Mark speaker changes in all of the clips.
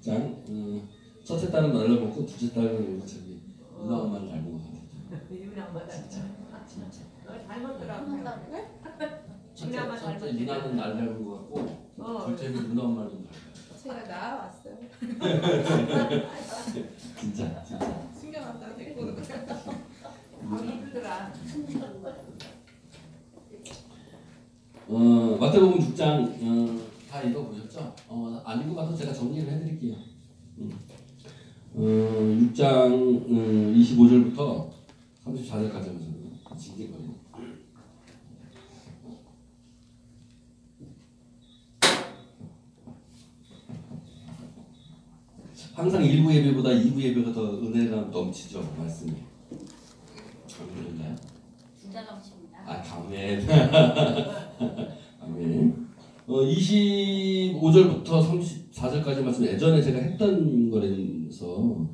Speaker 1: 6장 첫째 딸은 날려먹고 둘째 딸은 저기 누나 엄마를 닮은 것 같아.
Speaker 2: 유나 엄마
Speaker 1: 진짜.
Speaker 2: 닮았더라고.
Speaker 1: 첫째 누나는 날 닮은 것 같고 둘째는 누나 엄마를 좀 닮아요.
Speaker 3: 제가 나와왔어요.
Speaker 1: 진짜.
Speaker 3: 신경 안 써도 되고.
Speaker 2: 힘들더라.
Speaker 1: 마태복음 6장 다 읽어보셨죠? 안 읽어봐도 제가 정리를 해드릴게요. 6장 25절부터 34절까지 하면서 징계거리네. 항상 1부 예배보다 2부 예배가 더 은혜가 넘치죠. 말씀이. 아멘인가요?
Speaker 4: 진짜 넘칩니다.
Speaker 1: 아멘. 아멘. 25절부터 34절까지 말씀 예전에 제가 했던 거라서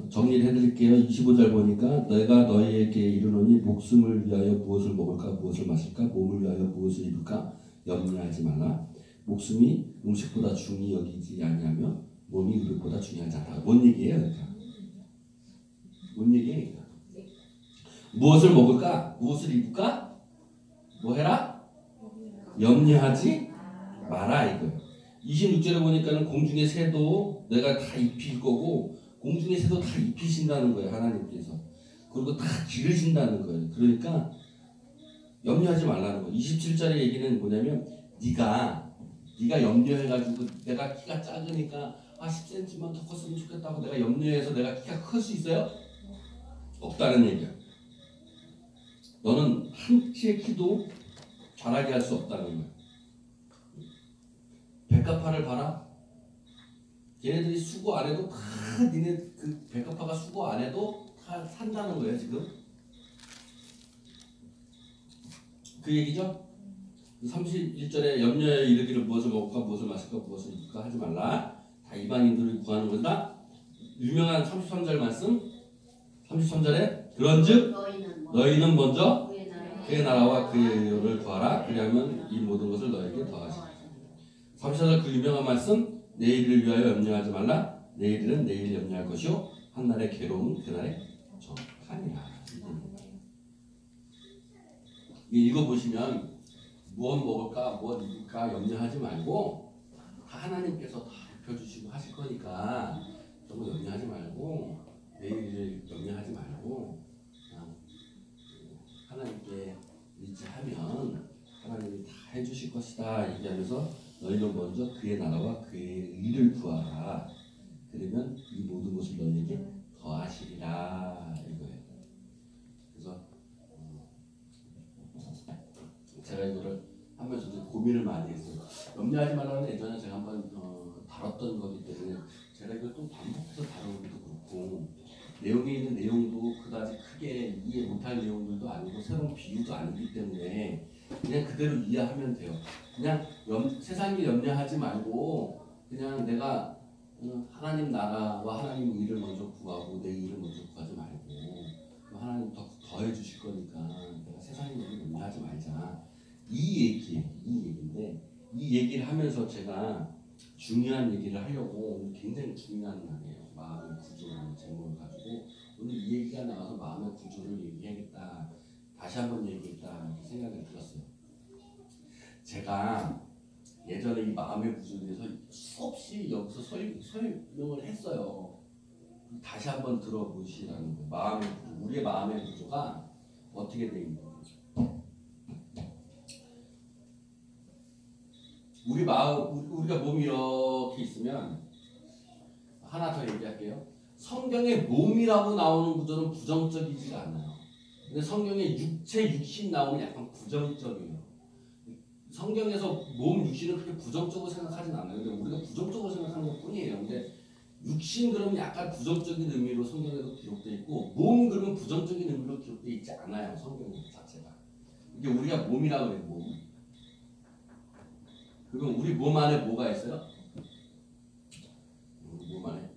Speaker 1: 정리를 해드릴게요. 25절 보니까 내가 너희에게 이르노니 목숨을 위하여 무엇을 먹을까 무엇을 마실까 몸을 위하여 무엇을 입을까 염려하지 말라. 목숨이 음식보다 중히 여기지 아니하며 몸이 의복보다 중요하지 않다. 뭔 얘기예요? 그러니까? 뭔 얘기예요? 무엇을 먹을까? 무엇을 입을까? 뭐 해라? 염려하지 마라 이거예요. 26절에 보니까는 공중의 새도 내가 다 입힐 거고 공중의 새도 다 입히신다는 거예요. 하나님께서. 그리고 다 기르신다는 거예요. 그러니까 염려하지 말라는 거예요. 27절의 얘기는 뭐냐면 네가 염려해가지고 내가 키가 작으니까 10cm만 더 컸으면 좋겠다고 내가 염려해서 내가 키가 클 수 있어요? 없다는 얘기야. 너는 한 치의 키도 자라게 할 수 없다는 거야. 백합화를 봐라. 걔네들이 수고 안 해도 다 니네 그 백합화가 수고 안 해도 다 산다는 거예요 지금. 그 얘기죠? 31절에 염려에 이르기를 무엇을 먹을까 무엇을 마실까 무엇을 입을까 하지 말라. 다 이방인들을 구하는 거다. 유명한 33절 말씀 33절에 그런즉 너희는 먼저 그의 나라와 그의 의를 구하라. 그리하면 이 모든 것을 너에게 더하시리라. 34절 그 유명한 말씀 내일을 위하여 염려하지 말라. 내일은 내일 염려할 것이요 한날의 괴로움은 그날의 정하니라. 읽어보시면 무엇 먹을까 무엇 입을까 염려하지 말고 다 하나님께서 다 입혀주시고 하실 거니까 너무 염려하지 말고 내일을 염려하지 말고 그냥 하나님께 의지하면 하나님이 다 해주실 것이다 얘기하면서 너희는 먼저 그의 나라와 그의 의를 구하라. 그러면 이 모든 것을 너희에게 더하시리라 이거예요. 그래서 제가 이거를 하면서도 고민을 많이 했어요. 염려하지 말라는 예전에 제가 한번 다뤘던 거기 때문에 제가 이걸 또 반복해서 다루기도 그렇고 내용에 있는 내용도 그다지 크게 이해 못할 내용들도 아니고 새로운 비유도 아니기 때문에 그냥 그대로 이해하면 돼요. 그냥 세상에 염려하지 말고 그냥 내가 하나님 나라와 하나님 일을 먼저 구하고 내 일을 먼저 구하지 말고 하나님 더해 주실 거니까 내가 세상에 염려하지 말자. 이 얘기인데 이 얘기를 하면서 제가 중요한 얘기를 하려고 오늘 굉장히 중요한 날이에요. 마음의 구조라는 제목을 가지고 오늘 이 얘기가 나와서 마음의 구조를 얘기하겠다. 다시 한번 얘기했다 이렇게 생각이 들었어요. 제가 예전에 이 마음의 구조에 대해서 수없이 여기서 설명을 했어요. 다시 한번 들어보시라는 거예요. 마음의 구조, 우리의 마음의 구조가 어떻게 되어 있는 거예요? 우리가 몸이 이렇게 있으면 하나 더 얘기할게요. 성경에 몸이라고 나오는 구조는 부정적이지가 않아요. 근데 성경에 육체, 육신 나오면 약간 부정적이에요. 성경에서 몸, 육신을 그렇게 부정적으로 생각하진 않아요. 근데 우리가 부정적으로 생각하는 것 뿐이에요. 근데 육신 그러면 약간 부정적인 의미로 성경에도 기록되어 있고 몸 그러면 부정적인 의미로 기록되어 있지 않아요. 성경 자체가. 이게 우리가 몸이라고 해요. 몸. 그럼 우리 몸 안에 뭐가 있어요? 우리 몸 안에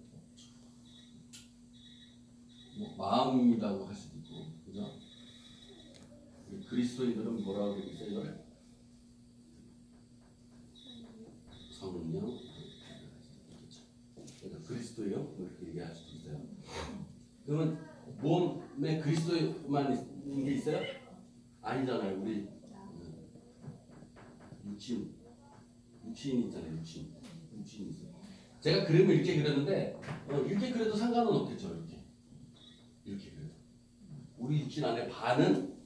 Speaker 1: 뭐 마음이라고 할 수도 있고, 그죠? 그리스도인들은 뭐라고 되어 있어요? 성령, 그리스도요? 이렇게 얘기할 수도 있어요. 그러면 몸에 그리스도만 있는 게 있어요? 아니잖아요. 우리 유치인 있잖아요. 유치인 있어요. 제가 그림을 이렇게 그렸는데 이렇게 그려도 상관은 없겠죠. 이렇게 그려도 우리 유치인 안에 반은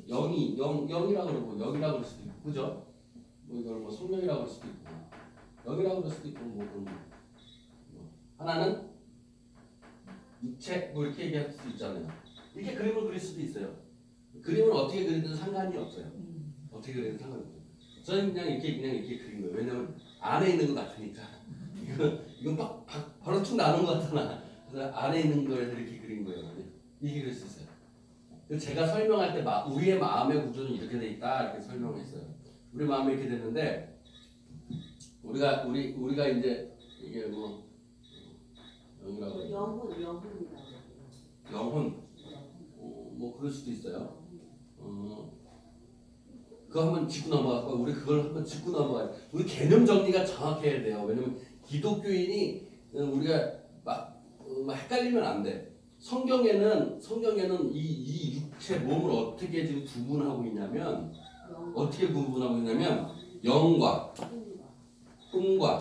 Speaker 1: 영이라고 그러고 영이라고 그럴 수도 있고, 그죠? 뭐 이걸 뭐 성령이라고 그럴 수도 있고, 영이라고 그럴 수도 있고, 뭐 그런 거. 하나는 육체 뭐 이렇게 얘기할 수도 있잖아요. 이렇게 그림을 그릴 수도 있어요. 그림을 어떻게 그리든 상관이 없어요. 어떻게 그리든 상관이 없어요. 저는 그냥 이렇게 그린 거예요. 왜냐면 안에 있는 것 같으니까. 이건 바로 툭 나는 것 같잖아. 그래서 안에 있는 걸 이렇게 그린 거예요. 이렇게 그릴 수 있어요. 그래서 제가 설명할 때 우리의 마음의 구조는 이렇게 돼 있다 이렇게 설명했어요. 우리 마음이 이렇게 됐는데 우리가 이제 이게 뭐 영이라고 영혼 뭐 그럴 수도 있어요. 그거 한번 짚고 넘어갈까? 우리 그걸 한번 짚고 넘어가요. 우리 개념 정리가 정확해야 돼요. 왜냐면 기독교인이 우리가 막 헷갈리면 안 돼. 성경에는 이 육체 몸을 어떻게 지금 구분하고 있냐면 영과 혼과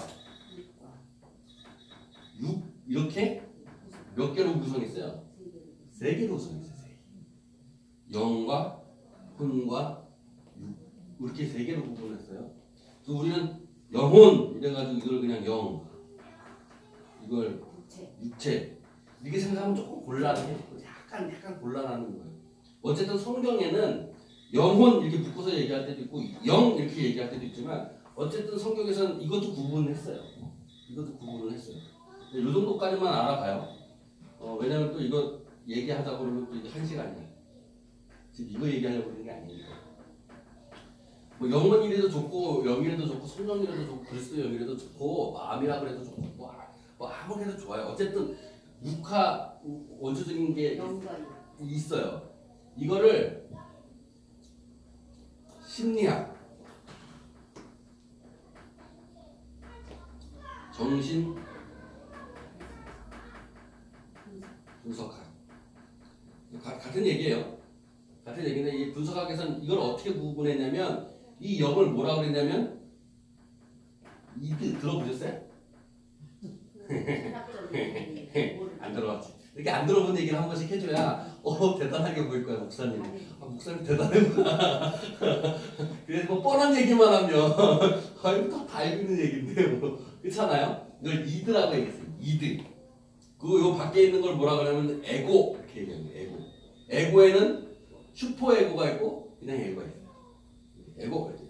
Speaker 1: 육 이렇게 몇 개로 구성했어요? 3개로 구성했어요. 3개. 영과 혼과 육 이렇게 3개로 구분했어요. 그래서 우리는 영혼 이래가지고 이걸 그냥 이걸 육체 이렇게 생각하면 조금 곤란해. 약간 곤란하는 거예요. 어쨌든 성경에는 영혼 이렇게 묶어서 얘기할 때도 있고 영 이렇게 얘기할 때도 있지만 어쨌든 성경에서는 이것도 구분을 했어요. 이 정도까지만 알아봐요. 왜냐면 또 이거 얘기하자 그러면 또 이게 1시간이야. 지금 이거 얘기하려고 그러는 게 아니니까. 뭐 영혼이라도 좋고 영이라도 좋고 성령이라도 좋고 그리스도 영이라도 좋고 마음이라 그래도 좋고 뭐 아무리 해도 좋아요. 어쨌든 육화 원초적인 게 있어요. 이거를 심리학, 정신 분석학 같은 얘기예요. 같은 얘기인데 이 분석학에서는 이걸 어떻게 구분했냐면 이 영을 뭐라고 그랬냐면 이드 들어보셨어요? 안 들어봤지. 이렇게 안 들어본 얘기를 한 번씩 해줘야 대단하게 보일 거야 목사님. 목사님 대단하구나. 그래서 뭐 뻔한 얘기만 하면 이거 다 알고 있는 얘기인데 뭐 그렇잖아요. 이걸 이드라고 얘기했어요. 이드. 요 밖에 있는 걸 뭐라 그러냐면 에고 이렇게 얘기하는 거예요. 에고에는 슈퍼 에고가 있고 그냥 에고가 있어요. 에고 이렇게.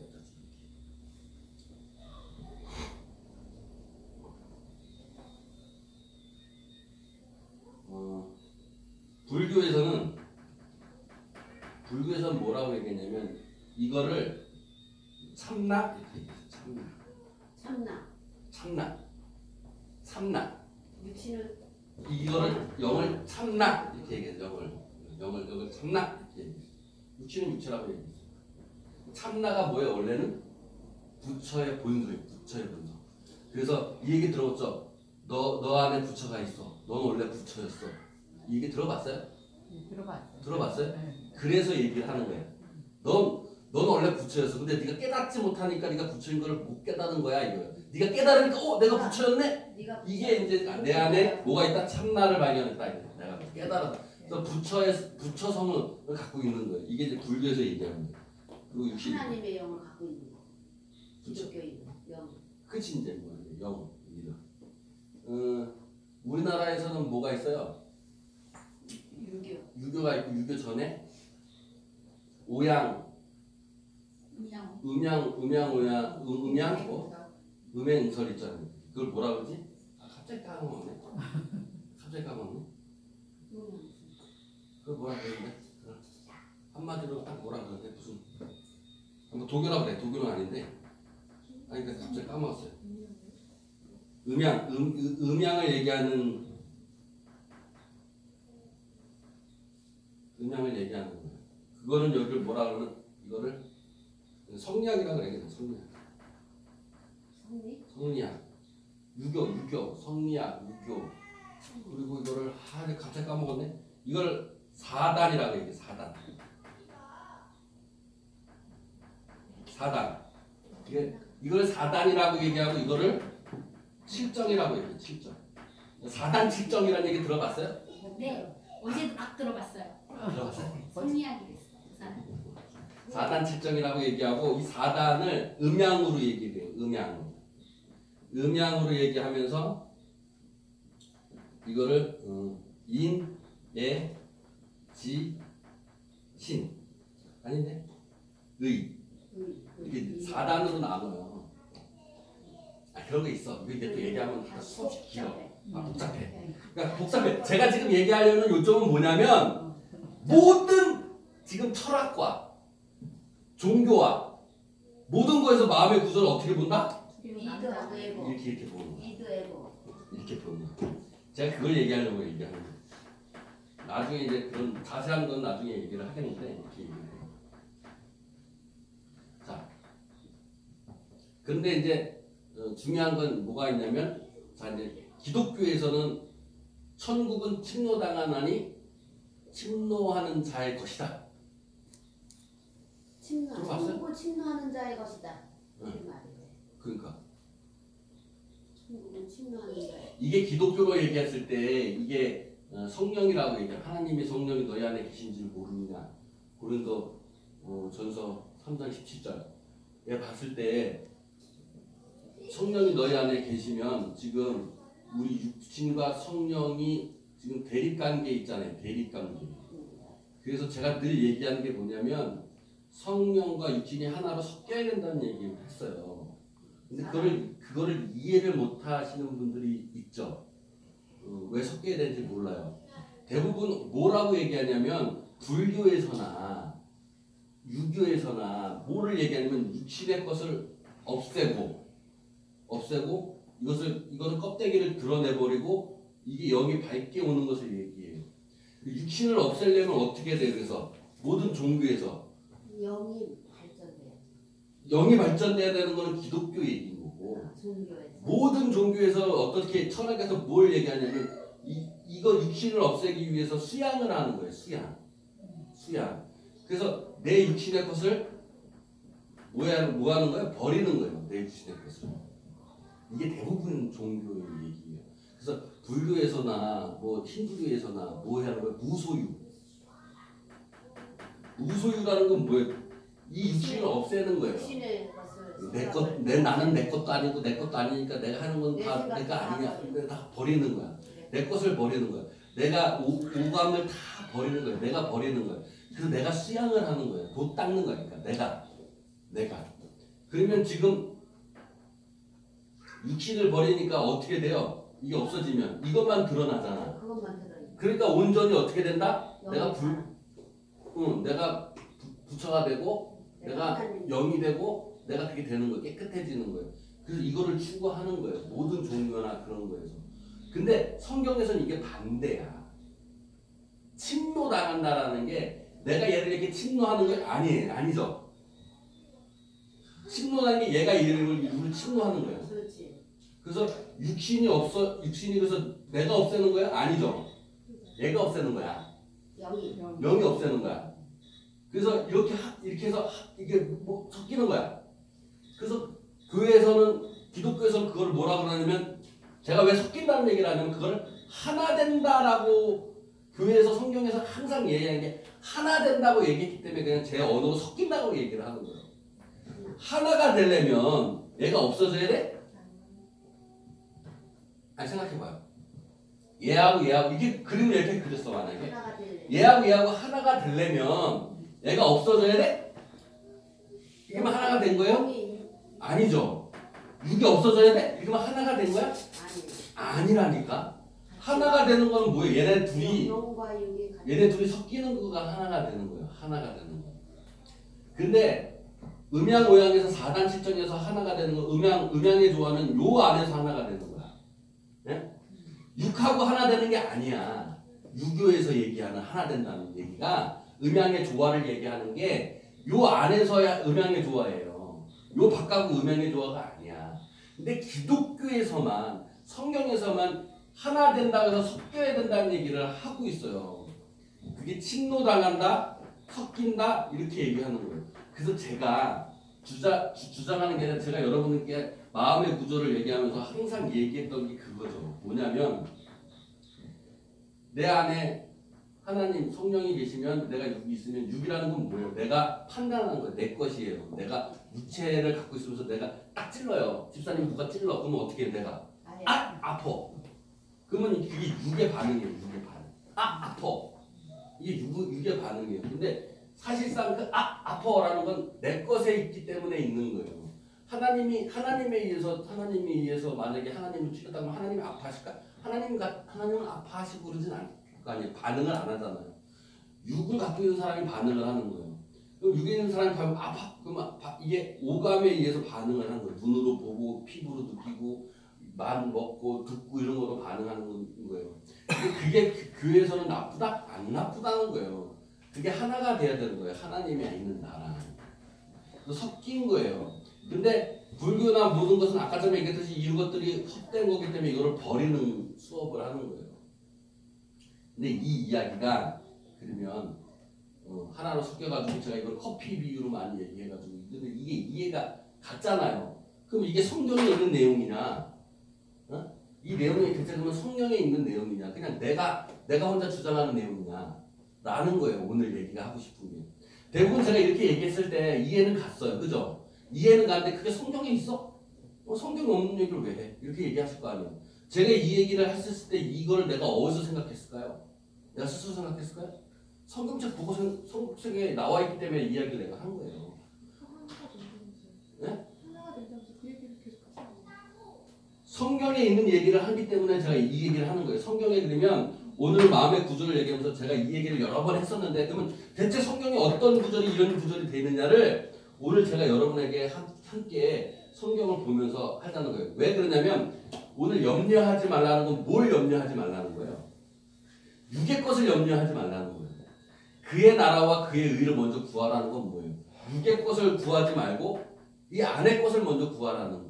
Speaker 1: 불교에서는 뭐라고 얘기했냐면 이거를 참나 이렇게 얘기했어요. 참나.
Speaker 4: 육신을
Speaker 1: 이거를 영을 참나 이렇게 얘기해요. 영을 참나 이렇게 얘기해요. 육신은 육체라고 얘기했어요. 참나가 뭐예요? 원래는 부처의 본소예요. 부처의 본소. 그래서 이 얘기 들어봤죠? 너 안에 부처가 있어. 넌 원래 부처였어. 이 얘기 들어봤어요? 들어봤어요?
Speaker 2: 네.
Speaker 1: 그래서 얘기를 하는 거예요. 넌 원래 부처였어. 근데 네가 깨닫지 못하니까 네가 부처인 걸 못 깨닫는 거야 이거예요. 네가 깨달으니까 내가 부처였네. 이게 이제 내 안에 뭐가 있다? 참나를 발견했다 이거예요. 내가 깨달았다. 그래서 부처성을 갖고 있는 거예요. 이게 이제 불교에서 얘기하는 거예요. 그리고 육신.
Speaker 4: 하나님의 영을 갖고 있는 거. 기독교인 영.
Speaker 1: 그치 이제 뭐예요? 영. 우리나라에서는 뭐가 있어요? 유교가 있고 유교 전에 음양설 있잖아요. 그걸 뭐라 그러지? 갑자기 까먹었네. 그걸 뭐라 그러는데? 한마디로 딱 뭐라 그러는데 무슨 뭐 도교라 그래. 도교는 아닌데. 아니 그러니까 갑자기 까먹었어요. 음양을 얘기하는 거예요. 그거는 여기를 뭐라 그러면 이거를 성리학이라고 그래요. 성리학. 유교, 성리학, 유교. 그리고 이거를 갑자기 까먹었네. 이걸 사단이라고 얘기해. 사단. 이걸 사단이라고 얘기하고 이거를 칠정이라고 얘기해. 칠정. 사단 칠정이라는 얘기 들어봤어요?
Speaker 5: 네, 어제도 막 들어봤어요.
Speaker 1: 들어봤어요?
Speaker 5: 성리학이 됐어요.
Speaker 1: 사단 칠정이라고 얘기하고 이 사단을 음양으로 얘기해요. 음양으로 얘기하면서 이거를 인, 예, 지, 신 아닌데? 의 이게 사단으로 나눠요. 그런 거 있어. 이거 이제 또 얘기하면 수없이 길어. 복잡해. 그러니까 복잡해. 제가 지금 얘기하려는 요점은 뭐냐면 모든 지금 철학과 종교와 모든 거에서 마음의 구조를 어떻게 본다?
Speaker 4: 이드하고 에고.
Speaker 1: 이렇게 보는 거야.
Speaker 4: 이드 에고.
Speaker 1: 이렇게 보는 거야. 제가 그걸 얘기하려고 얘기하는 거야. 나중에 이제 그런 자세한 건 나중에 얘기를 하겠는데 이렇게 얘기해요. 자, 그런데 이제 중요한 건 뭐가 있냐면, 자 이제 기독교에서는 천국은 침노당하나니 침노하는 자의 것이다. 들어봤어요?
Speaker 4: 천국을 침노하는 자의 것이다.
Speaker 1: 응.
Speaker 4: 그 말이네.
Speaker 1: 그러니까
Speaker 4: 천국은 침노하는 자의.
Speaker 1: 이게 기독교로 얘기했을 때 이게 성령이라고 얘기해. 하나님의 성령이 너희 안에 계신 줄 모르느냐. 고린도 전서 3장 17절에 봤을 때 성령이 너희 안에 계시면 지금 우리 육신과 성령이 지금 대립관계에 있잖아요. 대립관계. 그래서 제가 늘 얘기하는 게 뭐냐면 성령과 육신이 하나로 섞여야 된다는 얘기를 했어요. 근데 그거를 이해를 못 하시는 분들이 있죠. 왜 섞여야 되는지 몰라요. 대부분 뭐라고 얘기하냐면 불교에서나 유교에서나 뭐를 얘기하냐면 육신의 것을 없애고 이것을 껍데기를 드러내버리고 이게 영이 밝게 오는 것을 얘기해요. 육신을 없애려면 어떻게 돼요? 그래서 모든 종교에서 영이 발전돼야 되는 것은 기독교 얘기인 거고,
Speaker 4: 종교에서.
Speaker 1: 모든 종교에서 어떻게 철학에서 뭘 얘기하냐면 이거 육신을 없애기 위해서 수양을 하는 거예요. 수양. 그래서 내 육신의 것을 뭐 하는 거예요? 버리는 거예요. 내 육신의 것을. 이게 대부분 종교의 얘기예요. 그래서 불교에서나 뭐 힌두교에서나 뭐 하는 거예요? 무소유라는 건 뭐예요? 이 육신을 없애는 거예요.
Speaker 4: 육신의 것을.
Speaker 1: 나는 내 것도 아니고 내 것도 아니니까 내가 하는 건 다 내가 아니야. 다 버리는 거야. 내 것을 버리는 거야. 내가 오감을 다 버리는 거야. 내가 버리는 거야. 그래서 내가 수양을 하는 거야. 못 닦는 거니까 내가. 그러면 지금 육신을 버리니까 어떻게 돼요? 이게 없어지면 이것만 드러나잖아.
Speaker 4: 그것만 들어요.
Speaker 1: 그러니까 온전히 어떻게 된다? 내가 부처가 되고 내가 영이 되고 내가 그렇게 되는 거예요. 깨끗해지는 거예요. 그래서 이거를 추구하는 거예요. 모든 종교나 그런 거에서. 근데 성경에서는 이게 반대야. 침노당한다라는 게 내가 얘를 이렇게 침노하는 게 아니죠. 침노라는 게 얘가 얘를 침노하는 거예요.
Speaker 4: 그렇지.
Speaker 1: 그래서 육신이 그래서 내가 없애는 거야? 아니죠. 얘가 없애는 거야. 영이 없애는 거야. 그래서 이렇게 해서 이게 뭐 섞이는 거야. 그래서 기독교에서는 그걸 뭐라 그러냐면, 제가 왜 섞인다는 얘기를 하냐면 그걸 하나 된다라고 교회에서 성경에서 항상 얘기하는 게 하나 된다고 얘기했기 때문에 그냥 제 언어로 섞인다고 얘기를 하는 거예요. 하나가 되려면 얘가 없어져야 돼? 아니 생각해봐요. 얘하고 이게 그림을 이렇게 그렸어. 만약에 얘하고 하나가 되려면 얘가 없어져야 돼? 이러면 하나가 된 거예요? 아니죠. 육이 없어져야 돼? 이러면 하나가 된 거야? 아니라니까. 하나가 되는 건 뭐예요? 얘네 둘이 섞이는 거가 하나가 되는 거예요. 하나가 되는 거. 근데 음양 오양에서 4단 7정에서 하나가 되는 건 음양의 조화는 요 안에서 하나가 되는 거야. 네? 육하고 하나 되는 게 아니야. 유교에서 얘기하는 하나 된다는 얘기가 음양의 조화를 얘기하는 게 요 안에서야 음양의 조화예요. 요 바깥하고 음양의 조화가 아니야. 근데 기독교에서만 성경에서만 하나 된다고 해서 섞여야 된다는 얘기를 하고 있어요. 그게 침노당한다, 섞인다 이렇게 얘기하는 거예요. 그래서 제가 주장하는 게 아니라 제가 여러분께 마음의 구조를 얘기하면서 항상 얘기했던 게 그거죠. 뭐냐면 내 안에 하나님 성령이 계시면 내가 육이 있으면 육이라는 건 뭐예요? 내가 판단하는 거예요. 내 것이에요. 내가 육체를 갖고 있으면서 내가 딱 찔러요. 집사님 누가 찔러. 그러면 어떻게 해요? 내가 아파. 그러면 그게 육의 반응이에요. 육의 반응. 아파. 이게 육의 반응이에요. 근데 사실상 그 아파라는 건 내 것에 있기 때문에 있는 거예요. 하나님에 의해서 만약에 하나님을 죽였다면 하나님이 아파하실까? 하나님은 아파하시고 그러진 않을 거 아니에요. 반응을 안 하잖아요. 육을 갖고 있는 사람이 반응을 하는 거예요. 그럼 육에 있는 사람이 아파. 그럼 이게 오감에 의해서 반응을 하는 거예요. 눈으로 보고 피부로 느끼고 만 먹고 듣고 이런 거로 반응하는 거예요. 그게 교회에서는 나쁘다? 안 나쁘다는 거예요. 그게 하나가 돼야 되는 거예요. 하나님이 있는 나라. 섞인 거예요. 근데 불교나 모든 것은 아까 전에 얘기했듯이 이런 것들이 헛된 거기 때문에 이거를 버리는 수업을 하는 거예요. 근데 이 이야기가 그러면 하나로 섞여가지고 제가 이걸 커피 비유로 많이 얘기해가지고 근데 이게 이해가 같잖아요. 그럼 이게 성경에 있는 내용이냐? 이 내용이 대체 그러면 성경에 있는 내용이냐? 그냥 내가 혼자 주장하는 내용이냐? 라는 거예요. 오늘 얘기가 하고 싶은 게. 대부분 제가 이렇게 얘기했을 때 이해는 갔어요. 그죠? 이해는 가는데 그게 성경에 있어? 성경에 없는 얘기를 왜 해? 이렇게 얘기하실 거 아니에요. 제가 이 얘기를 했을 때 이걸 내가 어디서 생각했을까요? 내가 스스로 생각했을까요? 성경책 보고 성경책에 나와 있기 때문에 이야기를 내가 한 거예요. 네?
Speaker 3: 하나가 된다면서 그 얘기를 계속 하잖아요.
Speaker 1: 성경에 있는 얘기를 하기 때문에 제가 이 얘기를 하는 거예요. 성경에 그러면 오늘 마음의 구조를 얘기하면서 제가 이 얘기를 여러 번 했었는데 그러면 대체 성경에 어떤 구절이 이런 구절이 되느냐를 오늘 제가 여러분에게 함께 성경을 보면서 하자는 거예요. 왜 그러냐면 오늘 염려하지 말라는 건 뭘 염려하지 말라는 거예요? 육의 것을 염려하지 말라는 거예요. 그의 나라와 그의 의를 먼저 구하라는 건 뭐예요? 육의 것을 구하지 말고 이 안의 것을 먼저 구하라는 거예요.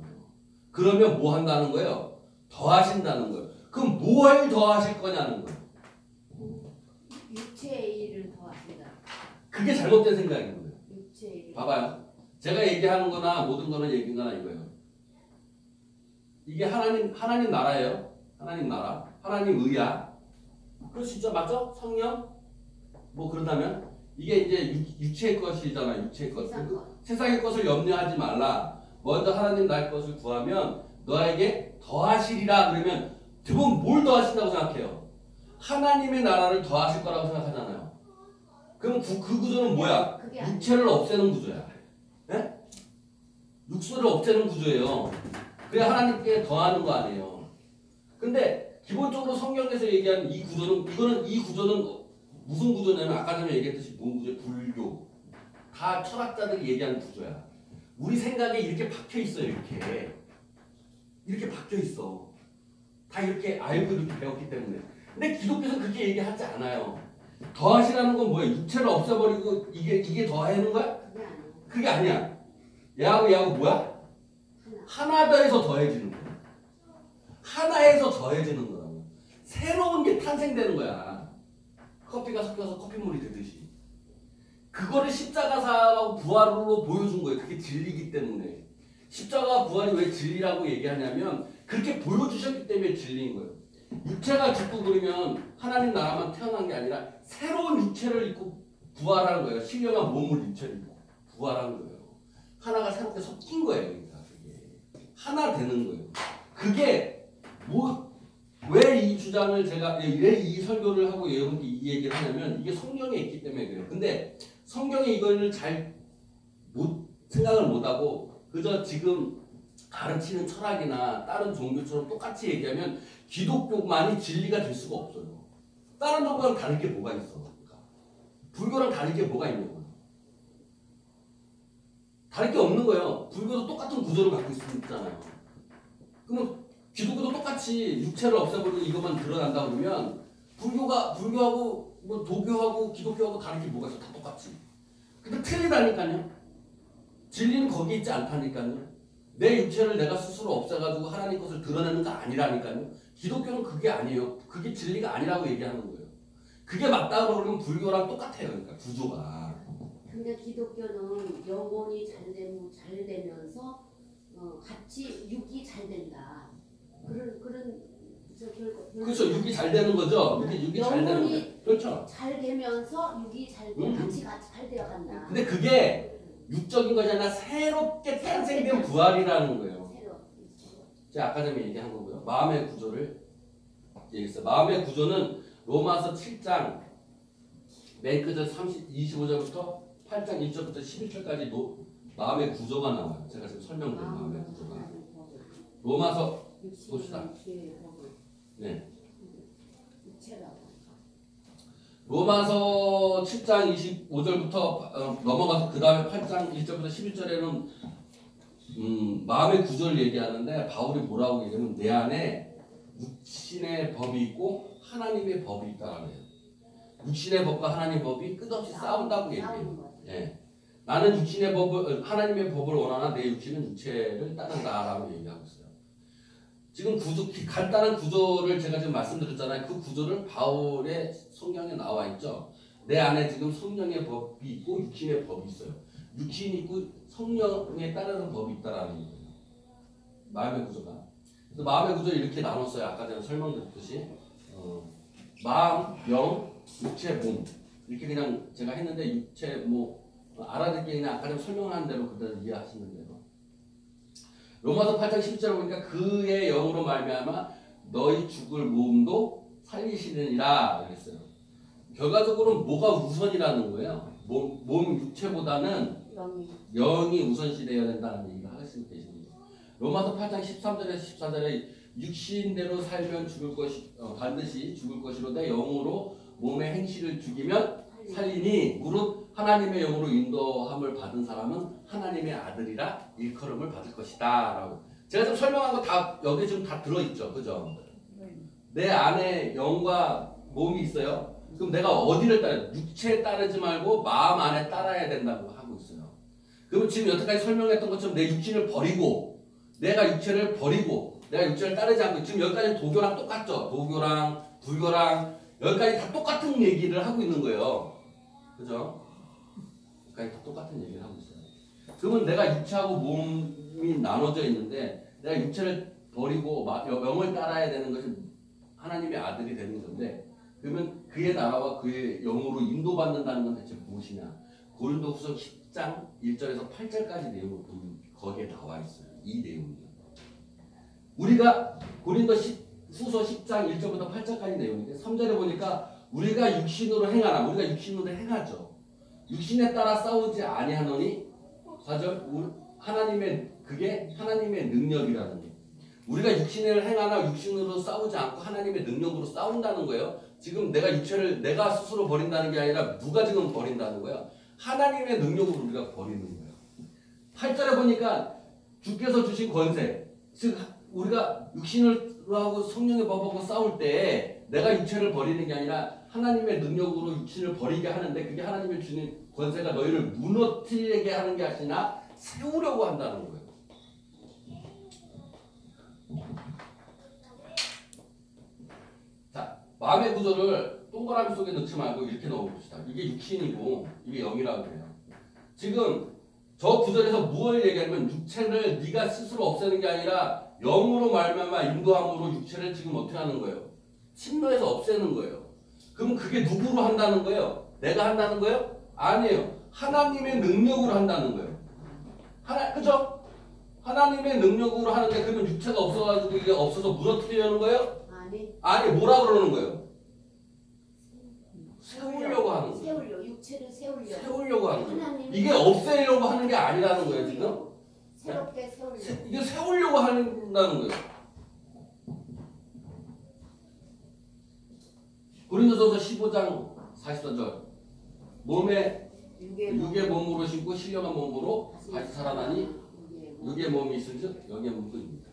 Speaker 1: 그러면 뭐 한다는 거예요? 더하신다는 거예요. 그럼 뭘 더하실 거냐는 거예요.
Speaker 4: 육체의 일을 더하신다.
Speaker 1: 그게 잘못된 생각인 거예요.
Speaker 4: 육체의 일.
Speaker 1: 봐봐요. 제가 얘기하는 거나 모든 거는 얘기인 거나 이거예요. 이게 하나님 나라예요. 하나님 나라. 하나님 의야. 그럴 수 있죠. 맞죠? 성령? 뭐 그렇다면 이게 이제 육체의 것이잖아요. 육체의 것. 세상의 것을 염려하지 말라. 먼저 하나님 나의 것을 구하면 너에게 더하시리라. 그러면 대부분 뭘 더하신다고 생각해요? 하나님의 나라를 더하실 거라고 생각하잖아요. 그럼 그 구조는 뭐야? 육체를 없애는 구조야. 네? 육수를 없애는 구조예요. 그래야 하나님께 더하는 거 아니에요. 근데 기본적으로 성경에서 얘기하는 이 구조는 무슨 구조냐면 아까 전에 얘기했듯이 뭔 구조예요? 불교. 다 철학자들이 얘기하는 구조야. 우리 생각에 이렇게 박혀 있어요. 이렇게 박혀 있어. 다 이렇게 알고 이렇게 배웠기 때문에. 근데 기독교에서는 그렇게 얘기하지 않아요. 더하시라는 건 뭐예요? 육체를 없애버리고 이게 더하는 거야? 그게 아니야. 얘하고 뭐야? 하나 더해서 더해지는 거야. 하나에서 더해지는 거라고. 새로운 게 탄생되는 거야. 커피가 섞여서 커피물이 되듯이. 그거를 십자가사하고 부활로 보여준 거예요. 그게 진리이기 때문에. 십자가와 부활이 왜 진리라고 얘기하냐면 그렇게 보여주셨기 때문에 진리인 거예요. 육체가 죽고 그러면 하나님 나라만 태어난 게 아니라 새로운 육체를 입고 부활하는 거예요. 신령한 몸을 육체를 입고 부활하는 거예요. 하나가 새롭게 섞인 거예요. 그러니까 그게 하나 되는 거예요. 그게 왜 이 주장을 제가 왜 이 설교를 하고 여러분께 이 얘기를 하냐면 이게 성경에 있기 때문에 그래요. 근데 성경에 이거를 잘 생각을 못하고 그저 지금 가르치는 철학이나 다른 종교처럼 똑같이 얘기하면 기독교만이 진리가 될 수가 없어요. 다른 종교랑 다를 게 뭐가 있어? 그러니까. 불교랑 다를 게 뭐가 있냐고요. 다를 게 없는 거예요. 불교도 똑같은 구조를 갖고 있잖아요. 그러면 기독교도 똑같이 육체를 없애버리고 이것만 드러난다 그러면 불교하고 뭐 도교하고 기독교하고 다른 게 뭐가 있어? 다 똑같이. 근데 틀리다니까요. 진리는 거기 있지 않다니까요. 내 육체를 내가 스스로 없애가지고 하나님 것을 드러내는 거 아니라니까요. 기독교는 그게 아니에요. 그게 진리가 아니라고 얘기하는 거예요. 그게 맞다고 그러면 불교랑 똑같아요. 그러니까 구조가.
Speaker 4: 근데 기독교는 영혼이 잘 되면서 같이 육이 잘 된다. 그런
Speaker 1: 그렇죠. 육이 잘 되는 거죠. 육이 잘 되는 거죠. 그렇죠.
Speaker 4: 잘 되면서 육이 같이 잘 되어 간다.
Speaker 1: 근데 그게 육적인 것이 아니라 새롭게 탄생된 부활이라는 거예요. 제가 아까 전에 얘기한 거고요. 마음의 구조를 얘기했어요. 마음의 구조는 로마서 7장 맨 끝에 25절부터 8장 1절부터 11절까지 마음의 구조가 나와요. 제가 지금 설명드린 마음의 구조가. 로마서 봅시다. 네. 로마서 7장 25절부터 넘어가서 그 다음에 8장 1절부터 11절에는 마음의 구조를 얘기하는데 바울이 뭐라고 얘기하면 내 안에 육신의 법이 있고 하나님의 법이 있다라고 해요. 육신의 법과 하나님의 법이 끝없이 싸운다고 얘기해요. 예. 나는 육신의 법을 하나님의 법을 원하나 내 육신은 육체를 따른다라고 얘기하고 있어요. 지금 간단한 구조를 제가 지금 말씀드렸잖아요. 그 구조를 바울의 성경에 나와 있죠. 내 안에 지금 성령의 법이 있고 육신의 법이 있어요. 육신이 있고 성령에 따르는 법이 있다라는 거예요. 마음의 구조가. 그래서 마음의 구조를 이렇게 나눴어요. 아까 전에 설명드렸듯이 마음, 영, 육체, 몸 이렇게 그냥 제가 했는데 육체 뭐 알아듣기 그냥 아까 전에 설명한 대로 그대로 이해하시면 돼요. 로마서 8장 10절 보니까 그의 영으로 말미암아 너희 죽을 몸도 살리시느니라 그랬어요. 결과적으로 뭐가 우선이라는 거예요. 몸 육체보다는 영이 우선시되어야 된다는 얘기를 하시고 계십니다. 로마서 8장 13절에서 14절에 육신대로 살면 반드시 죽을 것이로되 영으로 몸의 행실을 죽이면 살리니 무릇 하나님의 영으로 인도함을 받은 사람은 하나님의 아들이라 일컬음을 받을 것이다 라고. 제가 지금 설명한 거 다 여기 지금 다 들어있죠. 그죠? 내 안에 영과 몸이 있어요. 그럼 내가 어디를 따라? 육체에 따르지 말고 마음 안에 따라야 된다고 하고 있어요. 그럼 지금 여태까지 설명했던 것처럼 내 육신을 버리고 내가 육체를 버리고 내가 육체를 따르지 않고 지금 여기까지 도교랑 똑같죠. 도교랑 불교랑 여기까지 다 똑같은 얘기를 하고 있는 거예요. 그죠? 여기까지 다 똑같은 얘기를 하고 있어요. 그러면 내가 육체하고 몸이 나눠져 있는데 내가 육체를 버리고 영을 따라야 되는 것이 하나님의 아들이 되는 건데 그러면 그의 나라와 그의 영으로 인도받는다는 건 대체 무엇이냐? 고린도후서 10장 1절에서 8절까지 내용을 보면 거기에 나와 있어요. 이 내용이요. 우리가 고린도후서 10장 1절부터 8절까지 내용인데 3절에 보니까 우리가 육신으로 행하나 우리가 육신으로 행하죠. 육신에 따라 싸우지 아니하노니 4절 그게 하나님의 능력이라는 거예요. 우리가 육신을 행하나 육신으로 싸우지 않고 하나님의 능력으로 싸운다는 거예요. 지금 내가 육체를 내가 스스로 버린다는 게 아니라 누가 지금 버린다는 거예요. 하나님의 능력으로 우리가 버리는 거예요. 8절에 보니까 주께서 주신 권세, 즉 우리가 육신으로 하고 성령의 법하고 싸울 때 내가 육체를 버리는 게 아니라 하나님의 능력으로 육신을 버리게 하는데 그게 하나님의 주는 권세가 너희를 무너뜨리게 하는 게 아니라 세우려고 한다는 거예요. 자, 마음의 구조를 동그라미 속에 넣지 말고 이렇게 넣어봅시다. 이게 육신이고 이게 영이라고 해요. 지금 저 구절에서 무엇을 얘기하냐면 육체를 네가 스스로 없애는 게 아니라 영으로 말미암아 인도함으로 육체를 지금 어떻게 하는 거예요? 침노해서 없애는 거예요. 그럼 그게 누구로 한다는 거예요? 내가 한다는 거예요? 아니에요. 하나님의 능력으로 한다는 거예요. 그죠? 하나님의 능력으로 하는데 그러면 육체가 없어가지고 이게 없어서 무너뜨리려는 거예요? 아니 뭐라 그러는 거예요? 세우려고 하는 거예요.
Speaker 4: 육체를 세우려고.
Speaker 1: 세우려고 하는 거예요. 이게 없애려고 하는 게 아니라는 거예요 지금.
Speaker 4: 새롭게 세우려고.
Speaker 1: 이게 세우려고 한다는 거예요. 고린도전서 15장 44절 몸에 육의 몸으로 신고 신령한 몸으로 다시 살아나니 육의 몸이 있은즉 영의 몸도 있습니다.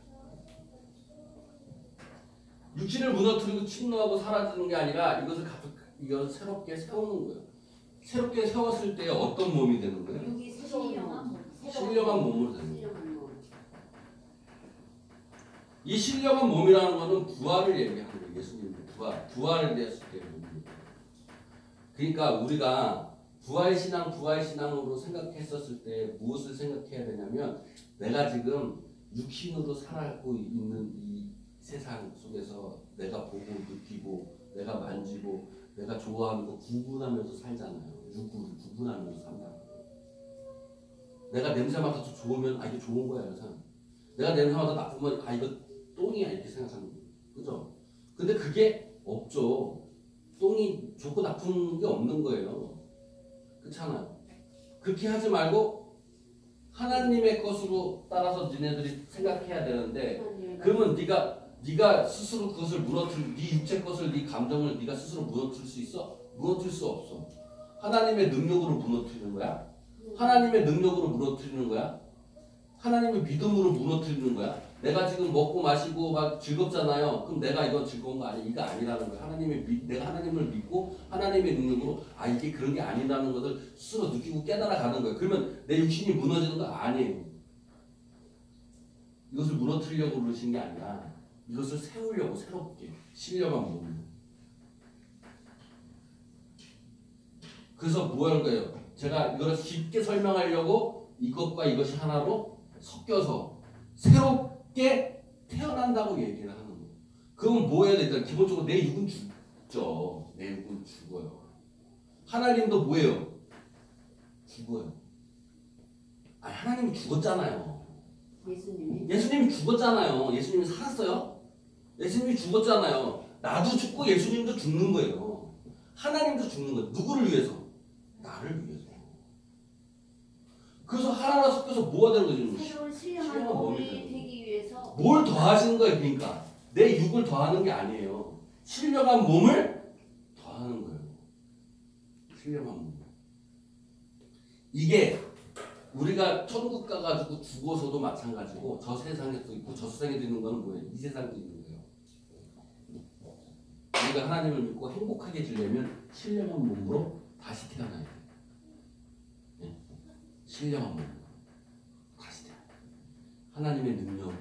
Speaker 1: 육신을 무너뜨리고 침노하고 사라지는 게 아니라 이것을 새롭게 세우는 거예요. 새롭게 세웠을 때 어떤 몸이 되는 거예요?
Speaker 4: 육이 신령한
Speaker 1: 신령한 몸으로 되는 거예요. 이 신령한 몸이라는 것은 부활을 얘기하는 거예요. 예수님의 부활에 대해서 얘기합니다. 그러니까 우리가 부활신앙으로 생각했었을 때 무엇을 생각해야 되냐면 내가 지금 육신으로 살고 있는 이 세상 속에서 내가 보고 느끼고 내가 만지고 내가 좋아하는 거 구분하면서 살잖아요. 육구를 구분하면서 산다. 내가 냄새 맡아서 좋으면 이게 좋은 거야. 그래서 내가 냄새 맡아서 나쁘면 이거 똥이야 이렇게 생각하는 거예요. 그죠? 근데 그게 없죠. 똥이 좋고 나쁜 게 없는 거예요. 그렇잖아요. 그렇게 하지 말고 하나님의 것으로 따라서 니네들이 생각해야 되는데 그러면 네가 스스로 그것을 네 육체 것을 네 감정을 네가 스스로 무너뜨릴 수 있어? 무너뜨릴 수 없어. 하나님의 능력으로 무너뜨리는 거야. 하나님의 능력으로 무너뜨리는 거야. 하나님의 믿음으로 무너뜨리는 거야. 내가 지금 먹고 마시고 막 즐겁잖아요. 그럼 내가 이거 즐거운 거 아니야? 이거 아니라는 거야. 내가 하나님을 믿고 하나님의 능력으로 이게 그런 게 아니라는 것을 스스로 느끼고 깨달아 가는 거예요. 그러면 내 육신이 무너지는 거 아니에요. 이것을 무너뜨리려고 그러신 게 아니라 이것을 세우려고 새롭게 신령한 몸으로. 그래서 뭐 하는 거예요? 제가 이걸 쉽게 설명하려고 이것과 이것이 하나로 섞여서 새롭게 태어난다고 얘기를 하는 거예요. 그럼 뭐 해야 될까? 기본적으로 내 육은 죽죠. 내 육은 죽어요. 하나님도 뭐예요? 죽어요. 하나님이 죽었잖아요. 예수님이 죽었잖아요. 예수님이 살았어요? 예수님이 죽었잖아요. 나도 죽고 예수님도 죽는 거예요. 하나님도 죽는 거예요. 누구를 위해서? 나를 위해서. 그래서 하나가 섞여서 뭐가 되는 거죠?
Speaker 4: 새로운 신령한 몸이 되기 위해서
Speaker 1: 뭘 더하시는 거예요? 그러니까 내 육을 더하는 게 아니에요. 신령한 몸을 더하는 거예요. 신령한 몸. 이게 우리가 천국 가가지고 죽어서도 마찬가지고 저 세상에도 있고 저 세상에도 있는 거는 뭐예요? 이 세상도 있는 거예요. 우리가 하나님을 믿고 행복하게 지려면 신령한 몸으로 다시 태어나야 돼요. 네? 신령한 몸으로 다시 태어나야 돼요. 하나님의 능력으로.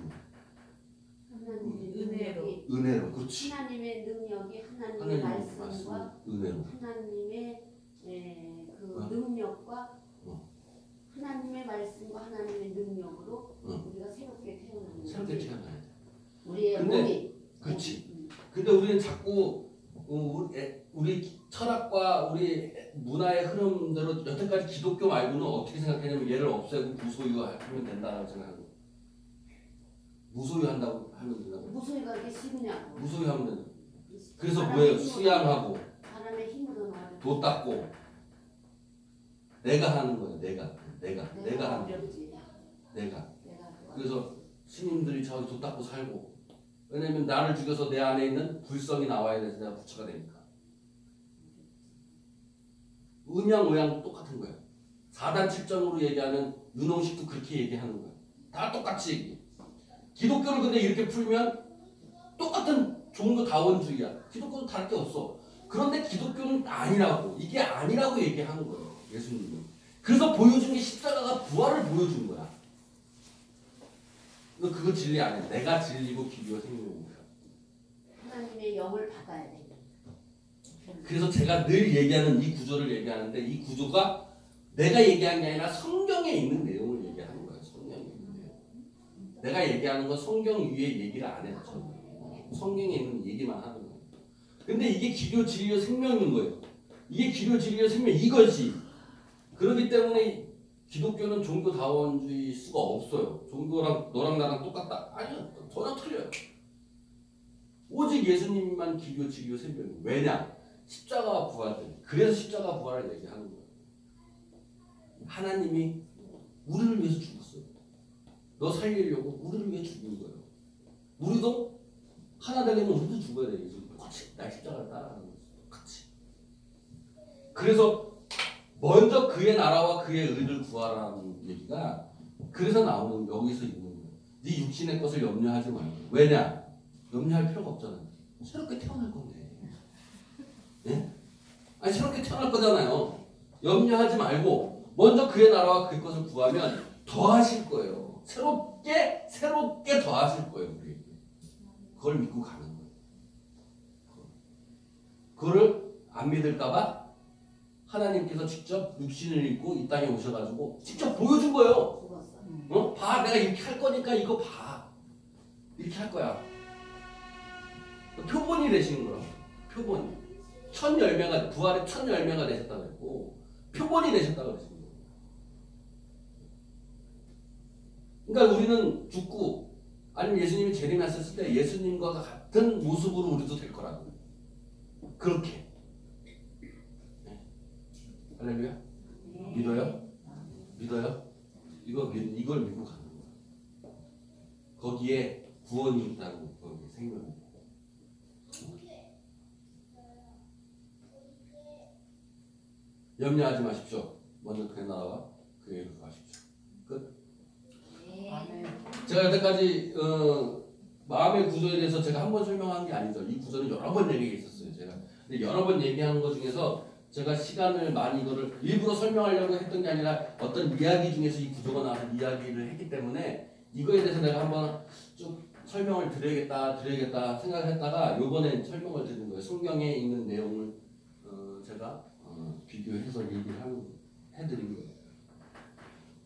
Speaker 1: 은혜로. 그렇지.
Speaker 4: 하나님의 능력이 하나님의 말씀과
Speaker 1: 은혜로.
Speaker 4: 하나님의 그 능력과 하나님의 말씀과 하나님의 능력으로 우리가 새롭게 태어나는 거예요.
Speaker 1: 새롭게 태어나야 돼.
Speaker 4: 우리의 몸이.
Speaker 1: 그렇지. 근데 우리는 자꾸 우리 철학과 우리 문화의 흐름대로 여태까지 기독교 말고는 어떻게 생각하냐면 얘를 없애고 무소유하면 된다고 생각하는 거예요. 무소유한다고 하면 된다고.
Speaker 4: 무소유가 그렇게 쉽냐고.
Speaker 1: 무소유하면 된다. 그래서 뭐예요? 수양하고
Speaker 4: 바람의 힘으로 나를
Speaker 1: 도 닦고 내가 하는 거예요. 내가 하는 거예요. 내가. 그래서 스님들이 저기 도 닦고 살고 왜냐면 나를 죽여서 내 안에 있는 불성이 나와야 돼서 내가 부처가 되니까. 음양 똑같은 거예요. 4단 7정으로 얘기하는 윤홍식도 그렇게 얘기하는 거예요. 다 똑같이 얘기해. 기독교를 근데 이렇게 풀면 똑같은 종교다원주의야. 기독교도 다를 게 없어. 그런데 기독교는 아니라고. 이게 아니라고 얘기하는 거예요. 예수님은. 그래서 보여준 게 십자가가 부활을 보여준 거야. 그거 진리 아니야. 내가 진리고 길이고 생명인 거야.
Speaker 4: 하나님의 영을 받아야 돼.
Speaker 1: 그래서 제가 늘 얘기하는 이 구조를 얘기하는데 이 구조가 내가 얘기한 게 아니라 성경에 있는 내용을 얘기하는 거예요. 성경에 있는 내용. 내가 얘기하는 건 성경 위에 얘기를 안 해요. 성경에 있는 얘기만 하는 거예요. 근데 이게 기료, 진리요, 생명인 거예요. 이게 기료, 진리요, 생명 이것이. 그렇기 때문에 기독교는 종교다원주의 수가 없어요. 종교랑 너랑 나랑 똑같다. 아니요. 전혀 틀려요. 오직 예수님만 기료, 진리요, 생명이에요. 왜냐? 십자가와 부활 때문에. 그래서 십자가 부활을 얘기하는 거예요. 하나님이 우리를 위해서 죽었어요. 너 살리려고 우리를 위해 죽은 거예요. 우리도 하나 되려면 우리도 죽어야 돼요. 똑같이 날 십자가를 따라가는 거예요. 똑같이. 그래서 먼저 그의 나라와 그의 의를 구하라는 얘기가 그래서 나오는 여기서 있는 거예요. 네 육신의 것을 염려하지 말고. 왜냐? 염려할 필요가 없잖아요. 새롭게 태어날 건데. 네? 아니 새롭게 태어날 거잖아요. 염려하지 말고 먼저 그의 나라와 그의 것을 구하면 더 하실 거예요. 새롭게 더하실 거예요. 우리. 그걸 믿고 가는 거예요. 그거를 안 믿을까봐 하나님께서 직접 육신을 입고 이 땅에 오셔가지고 직접 보여준 거예요.
Speaker 4: 죽었어.
Speaker 1: 봐, 내가 이렇게 할 거니까 이거 봐. 이렇게 할 거야. 표본이 되시는 거라고. 표본. 첫 열매가, 부활의 첫 열매가 되셨다고 했고, 표본이 되셨다고 그랬습니다. 그러니까 우리는 죽고, 아니면 예수님이 재림하셨을 때 예수님과 같은 모습으로 우리도 될 거라고. 그렇게. 네. 할렐루야? 믿어요? 믿어요? 이걸 믿고 가는 거야. 거기에 구원이 있다고, 거기에 생명이 있다고. 염려하지 마십시오. 먼저 그의 나라와 그의 일을 하십시오. 끝.
Speaker 5: 네.
Speaker 1: 제가 여태까지 마음의 구조에 대해서 제가 한 번 설명한 게 아니죠. 이 구조는 여러 번 얘기했었어요. 제가. 근데 여러 번 얘기한 것 중에서 제가 시간을 많이 이거를 일부러 설명하려고 했던 게 아니라 어떤 이야기 중에서 이 구조가 나와서 이야기를 했기 때문에 이거에 대해서 내가 한번 좀 설명을 드려야겠다 생각을 했다가 요번에 설명을 드리는 거예요. 성경에 있는 내용을 제가 비교해서 얘기를 해드린 거예요.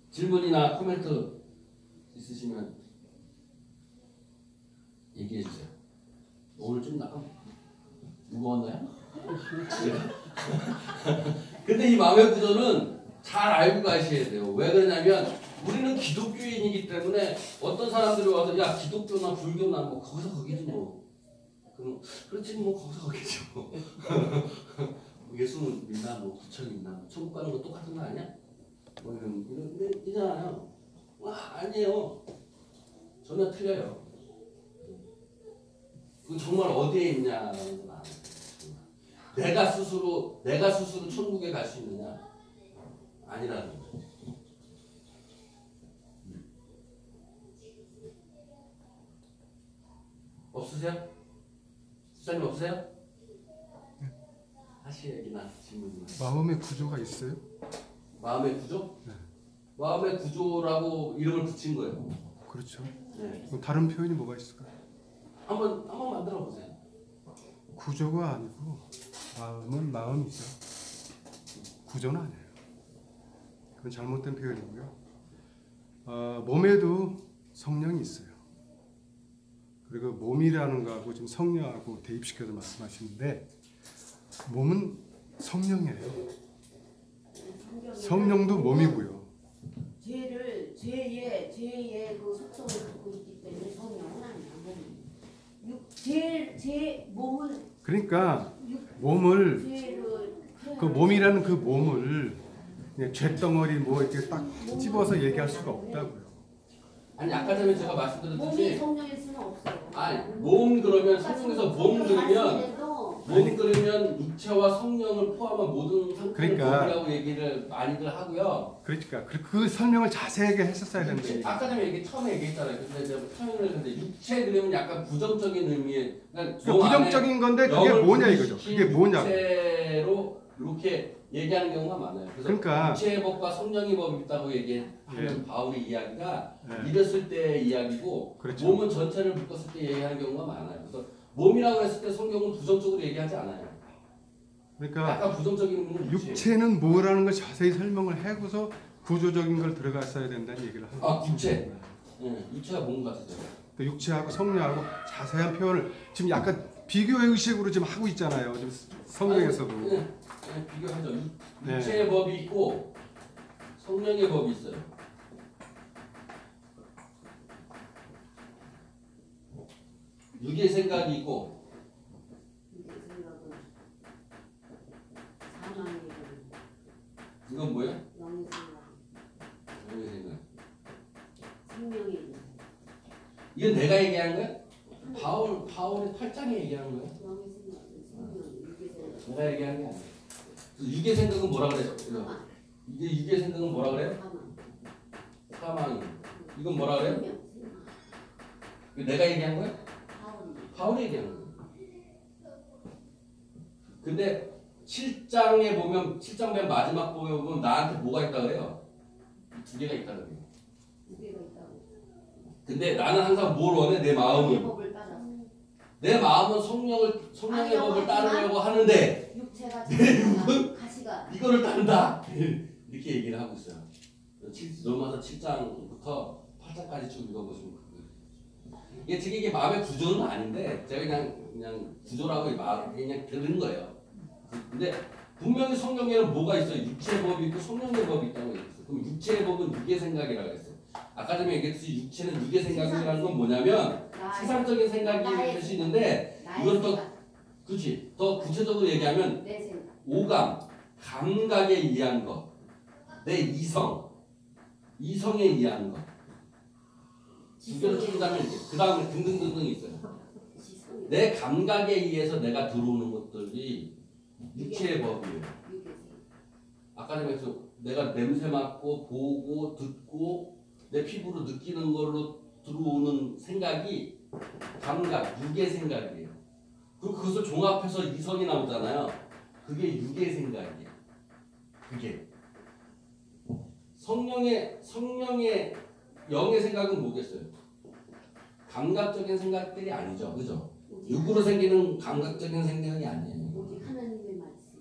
Speaker 1: 질문이나 코멘트 있으시면 얘기해 주세요. 오늘 좀 약간 무거웠나요? 근데 이 마음의 구조는 잘 알고 가셔야 돼요. 왜 그러냐면 우리는 기독교인이기 때문에 어떤 사람들이 와서 야 기독교나 불교나 뭐 거기서 거기지 뭐 그럼 그렇지 뭐 거기서 거기지 뭐 예수 믿나 뭐 구청 믿나 뭐 천국 가는 거 똑같은 거 아니야? 뭐 이런 이잖아요. 아니에요. 전혀 틀려요. 그 정말 어디에 있냐라는 건 아니에요. 내가 스스로 천국에 갈 수 있느냐? 아니라는 거죠. 없으세요? 수사님 없으세요? 하실 얘기나 질문이나.
Speaker 6: 마음의 구조가 있어요?
Speaker 1: 마음의 구조?
Speaker 6: 네.
Speaker 1: 마음의 구조라고 이름을 붙인 거예요.
Speaker 6: 그렇죠.
Speaker 1: 네.
Speaker 6: 그럼 다른 표현이 뭐가 있을까요?
Speaker 1: 한번 만들어 보세요.
Speaker 6: 구조가 아니고 마음은 마음이죠. 구조는 아니에요. 그건 잘못된 표현이고요. 몸에도 성령이 있어요. 그리고 몸이라는 거하고 지금 성령하고 대입시켜서 말씀하시는데 몸은 성령이에요. 성령도 몸이고요.
Speaker 4: 죄의 그 속성을 갖고 있기 때문에 성령은 아니야. 제 몸은
Speaker 6: 그러니까 몸을
Speaker 4: 죄를
Speaker 6: 그 몸이라는 그 몸을 그냥 쇳덩어리 뭐 이렇게 딱 집어서 얘기할 수가 없다고요.
Speaker 1: 아니 아까 전에 제가
Speaker 4: 몸이
Speaker 1: 말씀드렸듯이
Speaker 4: 성령일 수는 없어요.
Speaker 1: 아니 몸 그러면 성경에서 몸 그러면 육체와 성령을 포함한 모든 상태를
Speaker 6: 그러니까.
Speaker 1: 몸이라고 얘기를 많이들 하고요.
Speaker 6: 그러니까 그 설명을 자세하게 했었어야 되는데
Speaker 1: 아까 전에 처음에 얘기했잖아요. 근데 제가 처음에 근데 육체 그러면 약간 부정적인 의미의 그러니까
Speaker 6: 부정적인 건데 그게 뭐냐 이거죠. 그게 뭐냐고.
Speaker 1: 육체로 이렇게 얘기하는 경우가 많아요. 그래서
Speaker 6: 그러니까.
Speaker 1: 육체의 법과 성령의 법이 있다고 얘기하면
Speaker 6: 예.
Speaker 1: 바울의 이야기가
Speaker 6: 예.
Speaker 1: 믿었을 때 이야기고
Speaker 6: 그렇죠.
Speaker 1: 몸은 전체를 묶었을 때 얘기하는 경우가 많아요. 그래서 몸이라고 했을 때 성경은 부정적으로 얘기하지 않아요.
Speaker 6: 그러니까
Speaker 1: 약간 부정적인 의미는
Speaker 6: 육체는 뭐라는 걸 자세히 설명을 하고서 구조적인 걸 들어갔어야 된다는 얘기를 하는
Speaker 1: 아
Speaker 6: 거죠.
Speaker 1: 육체. 예, 육체가 몸 같아요.
Speaker 6: 그 육체하고 성령하고 자세한 표현을 지금 약간 비교의 의식으로 지금 하고 있잖아요. 지금 성경에서도.
Speaker 1: 아니, 예, 비교하죠.
Speaker 6: 네.
Speaker 1: 육체의 법이 있고 성령의 법이 있어요. 육의 생각이 있고
Speaker 4: 이게 생각은 사망이거든.
Speaker 1: 이건 뭐예요?
Speaker 4: 영의 생각,
Speaker 1: 육의 생각.
Speaker 4: 생명이거든.
Speaker 1: 이건 내가 얘기하는 거야? 바울의 8장에 얘기하는 거야?
Speaker 4: 영의 생각은 생명, 육의 생각.
Speaker 1: 내가 얘기하는 게 아니야. 육의 생각은 뭐라 그래요?
Speaker 4: 사망,
Speaker 1: 이게 육의 생각은 뭐라 그래요?
Speaker 4: 사망.
Speaker 1: 사망이. 이건 뭐라 그래요?
Speaker 4: 생명, 생명.
Speaker 1: 이거 내가 얘기한 거야?
Speaker 4: 바울이.
Speaker 1: 바울이 얘기하는 거야. 근데 7장에 보면 7장 맨 마지막 보면 나한테 뭐가 있다 그래요? 두 개가 있다 그래요.
Speaker 4: 두 개가 있다고.
Speaker 1: 근데 나는 항상 뭘 원해? 내
Speaker 4: 영의
Speaker 1: 마음을.
Speaker 4: 법을 따라서.
Speaker 1: 내 마음은 성령의 법을 따르려고 하는데
Speaker 4: 육체가 지금 가시가
Speaker 1: 이거를 따른다. 이렇게 얘기를 하고 있어요. 로마서 7장부터 8장까지 쭉 읽어보시면 이게 지금 이게 마음의 구조는 아닌데 제가 그냥 구조라고 그냥 들은 거예요. 근데 분명히 성경에는 뭐가 있어요? 육체의 법이 있고 성령의 법이 있다고 얘기했어요. 그럼 육체의 법은 육의 생각이라고 했어요. 아까 전에 얘기했듯이 육체는 육의 생각이라는 건 뭐냐면 세상적인 생각이 될 수 있는데 이건 또 그렇지 더 구체적으로 얘기하면
Speaker 4: 내 생각.
Speaker 1: 오감, 감각에 의한 것, 내 이성에 의한 것. 두 개를 찾는다면 그 다음에 등등등등 있어요. 내 감각에 의해서 내가 들어오는 것들이 육체의 법이에요. 아까 전에 내가 냄새 맡고 보고 듣고 내 피부로 느끼는 걸로 들어오는 생각이 감각, 육의 생각이에요. 그리고 그것을 종합해서 이성이 나오잖아요. 그게 육의 생각이에요. 그게 성령의 영의 생각은 뭐겠어요? 감각적인 생각들이 아니죠, 그죠? 육으로 생기는 감각적인 생각이 아니에요.
Speaker 4: 오직 하나님의 말씀.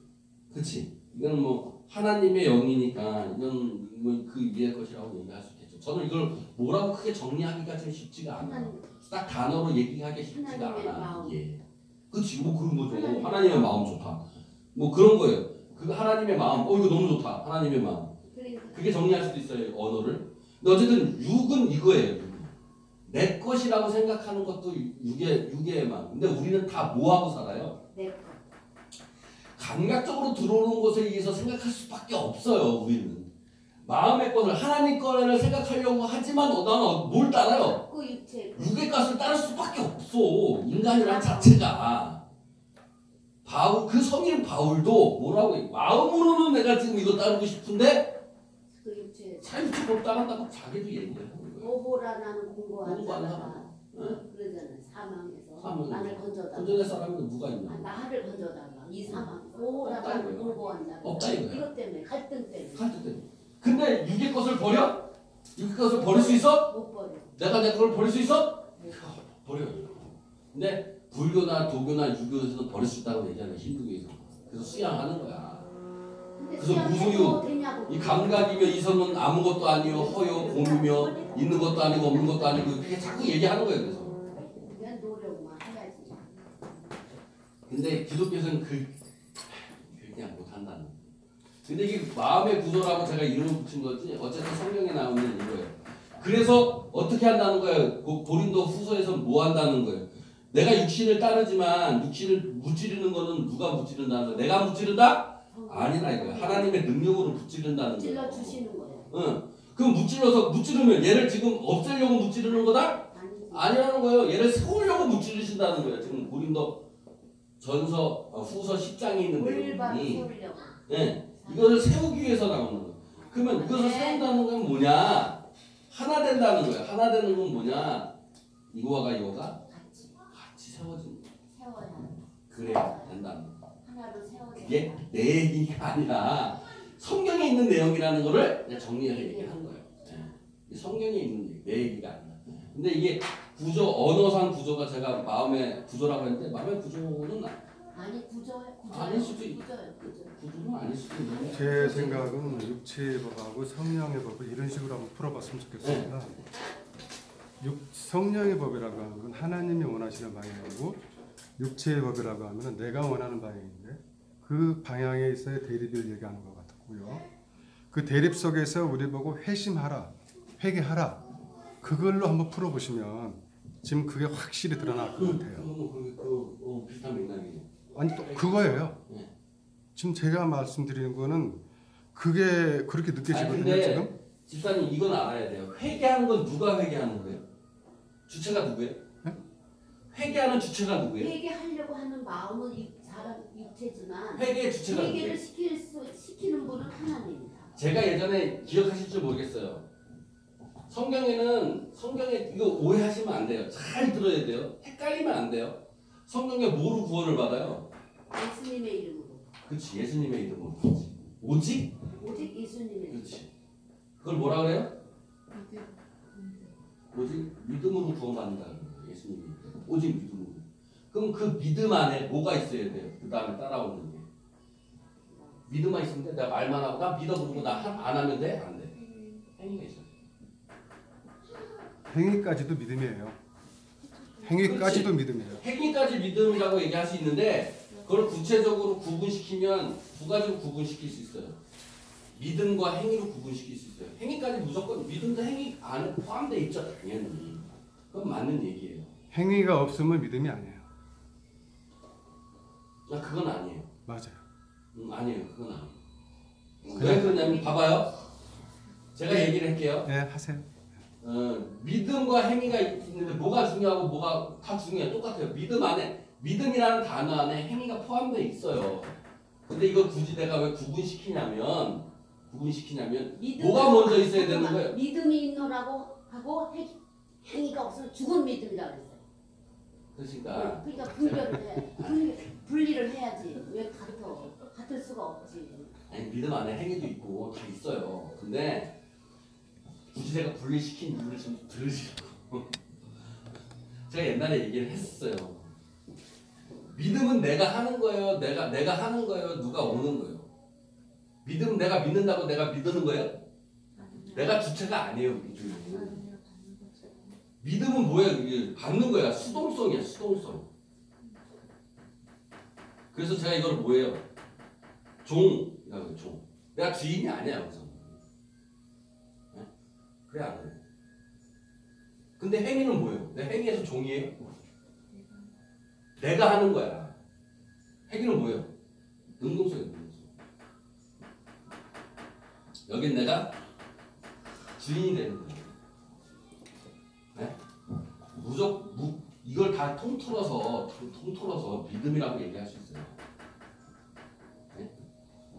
Speaker 1: 그렇지. 이건 뭐 하나님의 영이니까 이건 뭐 그 위의 것이라고 얘기할 수 있겠죠. 저는 이걸 뭐라고 크게 정리하기가 좀 쉽지가 않아요. 딱 단어로 얘기하기 쉽지가 않아. 예. 그렇지. 뭐 그런 거죠. 하나님의 마음 좋다. 뭐 그런 거예요. 그 하나님의 마음. 이거 너무 좋다. 하나님의 마음. 그게 정리할 수도 있어요. 언어를. 근데 어쨌든 육은 이거예요. 내 것이라고 생각하는 것도 육의 마음. 근데 우리는 다 뭐하고 살아요?
Speaker 4: 내 것.
Speaker 1: 감각적으로 들어오는 것에 의해서 생각할 수밖에 없어요. 우리는 마음의 것을 하나님 거를 생각하려고 하지만 나는 뭘 따라요?
Speaker 4: 그 육체.
Speaker 1: 육의 것을 따를 수밖에 없어. 인간이란 자체가. 그 성인 바울도 뭐라고 해? 마음으로는 내가 지금 이거 따르고 싶은데
Speaker 4: 그 육체.
Speaker 1: 사유축을 따른다고 자기도 얘기를 하는 거예요.
Speaker 4: 오보라 나는 공부하다가
Speaker 1: 응?
Speaker 4: 그러잖아요. 사망에서
Speaker 1: 사망에서.
Speaker 4: 나를 건져다.
Speaker 1: 건져낼 사람은 누가 있냐?
Speaker 4: 나를 건져달라. 이 사망. 오보라 나는 공부한다.
Speaker 1: 없다 이거야.
Speaker 4: 이것 때문에 갈등 때문에.
Speaker 1: 갈등 때문에. 근데 육의 것을 버려? 육의 것을 버릴 수 있어?
Speaker 4: 못 버려.
Speaker 1: 내가 내 걸 버릴 수 있어? 버려요. 근데 불교나 도교나 유교에서는 버릴 수 있다고 얘기하는 힌두교에서. 그래서 수양하는 거야. 그래서 무소유, 이 감각이며 이성은 아무것도 아니요 허요 공이며 있는 것도 아니고 없는 것도 아니고 그게 자꾸 얘기하는 거예요. 그래서.
Speaker 4: 그냥 노력만 해야지.
Speaker 1: 근데 기독교에서는 그냥 못한다는 거예요. 근데 이게 마음의 구조라고 제가 이름을 붙인 거지 어쨌든 성경에 나오는 이거예요. 그래서 어떻게 한다는 거예요? 고린도 후서에서 뭐 한다는 거예요? 내가 육신을 따르지만 육신을 무찌르는 거는 누가 무찌른다는 거예요? 내가 무찌른다? 아니다 이거예요. 하나님의 능력으로 무찌른다는 거예요.
Speaker 4: 찔러 주시는 거예요.
Speaker 1: 응. 그럼 무찌르면 얘를 지금 없애려고 무찌르는 거다? 아니라는 거예요. 얘를 세우려고 무찌르신다는 거예요. 지금 고린도 전서 후서 10장에 있는 내용이 네, 이거를 세우기 위해서 나오는 거예요. 그러면 이것을 세운다는 건 뭐냐? 하나 된다는 거예요. 하나 되는 건 뭐냐? 이거와 이거가 같이 세워지는 거예요.
Speaker 4: 세워야.
Speaker 1: 그래야 된다는 거예요.
Speaker 4: 하나로 세워야.
Speaker 1: 이게 내 얘기가 아니라 성경에 있는 내용이라는 거를 내가 정리해서 얘기하는 거예요. 네. 성경에 있는 내 얘기가 아니라. 근데 이게 언어상 구조가 제가 마음의 구조라고 했는데 마음의 구조는
Speaker 4: 아니 구조는
Speaker 1: 아닐 수도 구조는 아닐 수도 있는데
Speaker 6: 제 생각은 육체의 법하고 성령의 법을 이런 식으로 한번 풀어봤으면 좋겠습니다. 성령의 법이라고 하는 건 하나님이 원하시는 방향이고 육체의 법이라고 하면 내가 원하는 방향인데 그 방향에 있어야 대립을 얘기하는 것 같고요. 그 대립 속에서 우리 보고 회심하라, 회개하라 그걸로 한번 풀어보시면 지금 그게 확실히 드러날 것 같아요.
Speaker 1: 비슷한 맥락이죠.
Speaker 6: 아니 또 그거예요.
Speaker 1: 네.
Speaker 6: 지금 제가 말씀드리는 거는 그게 그렇게 느껴지거든요.
Speaker 1: 근데
Speaker 6: 지금
Speaker 1: 집사님 이건 알아야 돼요. 회개하는 건 누가 회개하는 거예요? 주체가 누구예요?
Speaker 6: 네?
Speaker 1: 회개하는 주체가 누구예요?
Speaker 4: 회개하려고 하는 마음은 사람 육체지만
Speaker 1: 회개의 주체가
Speaker 4: 회개를
Speaker 1: 누구예요?
Speaker 4: 시키는 분은 하나님이다.
Speaker 1: 제가 예전에 기억하실 줄 모르겠어요. 성경에 이거 오해하시면 안 돼요. 잘 들어야 돼요. 헷갈리면 안 돼요. 성경에 뭐로 구원을 받아요?
Speaker 4: 예수님의 이름으로.
Speaker 1: 그렇지. 예수님의 이름으로. 그렇지. 오직
Speaker 4: 예수님의 이름.
Speaker 1: 그렇지. 그걸 뭐라 그래요? 오직 믿음으로 구원받는다. 예수님이 오직 믿음으로. 그럼 그 믿음 안에 뭐가 있어야 돼요? 그 다음에 따라오는 게. 믿음만 있으면 돼. 내가 말만 하고 나 믿어 그러고 나 안 하면 돼? 안 돼. 행위가 있어.
Speaker 6: 행위까지도 믿음이에요. 행위까지도 믿음이에요.
Speaker 1: 행위까지 믿음이라고 얘기할 수 있는데 그걸 구체적으로 구분시키면 두 가지로 구분시킬 수 있어요. 믿음과 행위로 구분시킬 수 있어요. 행위까지 무조건 믿음도 행위 안에 포함되어 있죠. 당연히. 그건 맞는 얘기예요.
Speaker 6: 행위가 없으면 믿음이 아니에요.
Speaker 1: 그건 아니에요.
Speaker 6: 맞아요.
Speaker 1: 아니에요. 그건 아니에요. 왜 그러냐면 봐봐요. 제가 얘기를 할게요.
Speaker 6: 네, 하세요.
Speaker 1: 믿음과 행위가 있는데 뭐가 중요하고 뭐가 다 중요해요. 똑같아요. 믿음 안에 믿음이라는 단어 안에 행위가 포함되어 있어요. 근데 이걸 굳이 내가 왜 구분시키냐면 뭐가 먼저 있어야 되는 거예요?
Speaker 4: 믿음이 있노라고 하고 행위가 없으면 죽은 믿음이라고 했어요.
Speaker 1: 그러니까
Speaker 4: 그러니까 분리를 해야지. 왜 같을 수가 없지.
Speaker 1: 아니, 믿음 안에 행위도 있고 다 있어요. 근데 굳이 제가 분리시킨 이유를 좀 들으시라고. 제가 옛날에 얘기를 했었어요. 믿음은 내가 하는 거예요. 내가 하는 거예요. 누가 오는 거예요. 믿음은 내가 믿는다고 내가 믿는 거예요. 내가 주체가 아니에요. 믿음은 뭐예요? 이게 받는 거야. 수동성이야. 수동성. 그래서 제가 이걸 뭐예요? 종이라고 해요. 종. 내가 주인이 아니야. 우선. 네? 그래 안 그래? 근데 행위는 뭐예요? 내 행위에서 종이에요? 내가 하는 거야. 행위는 뭐예요? 능동성이에요. 능동성. 여긴 내가 주인이 되는 거예요. 네? 이걸 다 통틀어서 믿음이라고 얘기할 수 있어요. 네?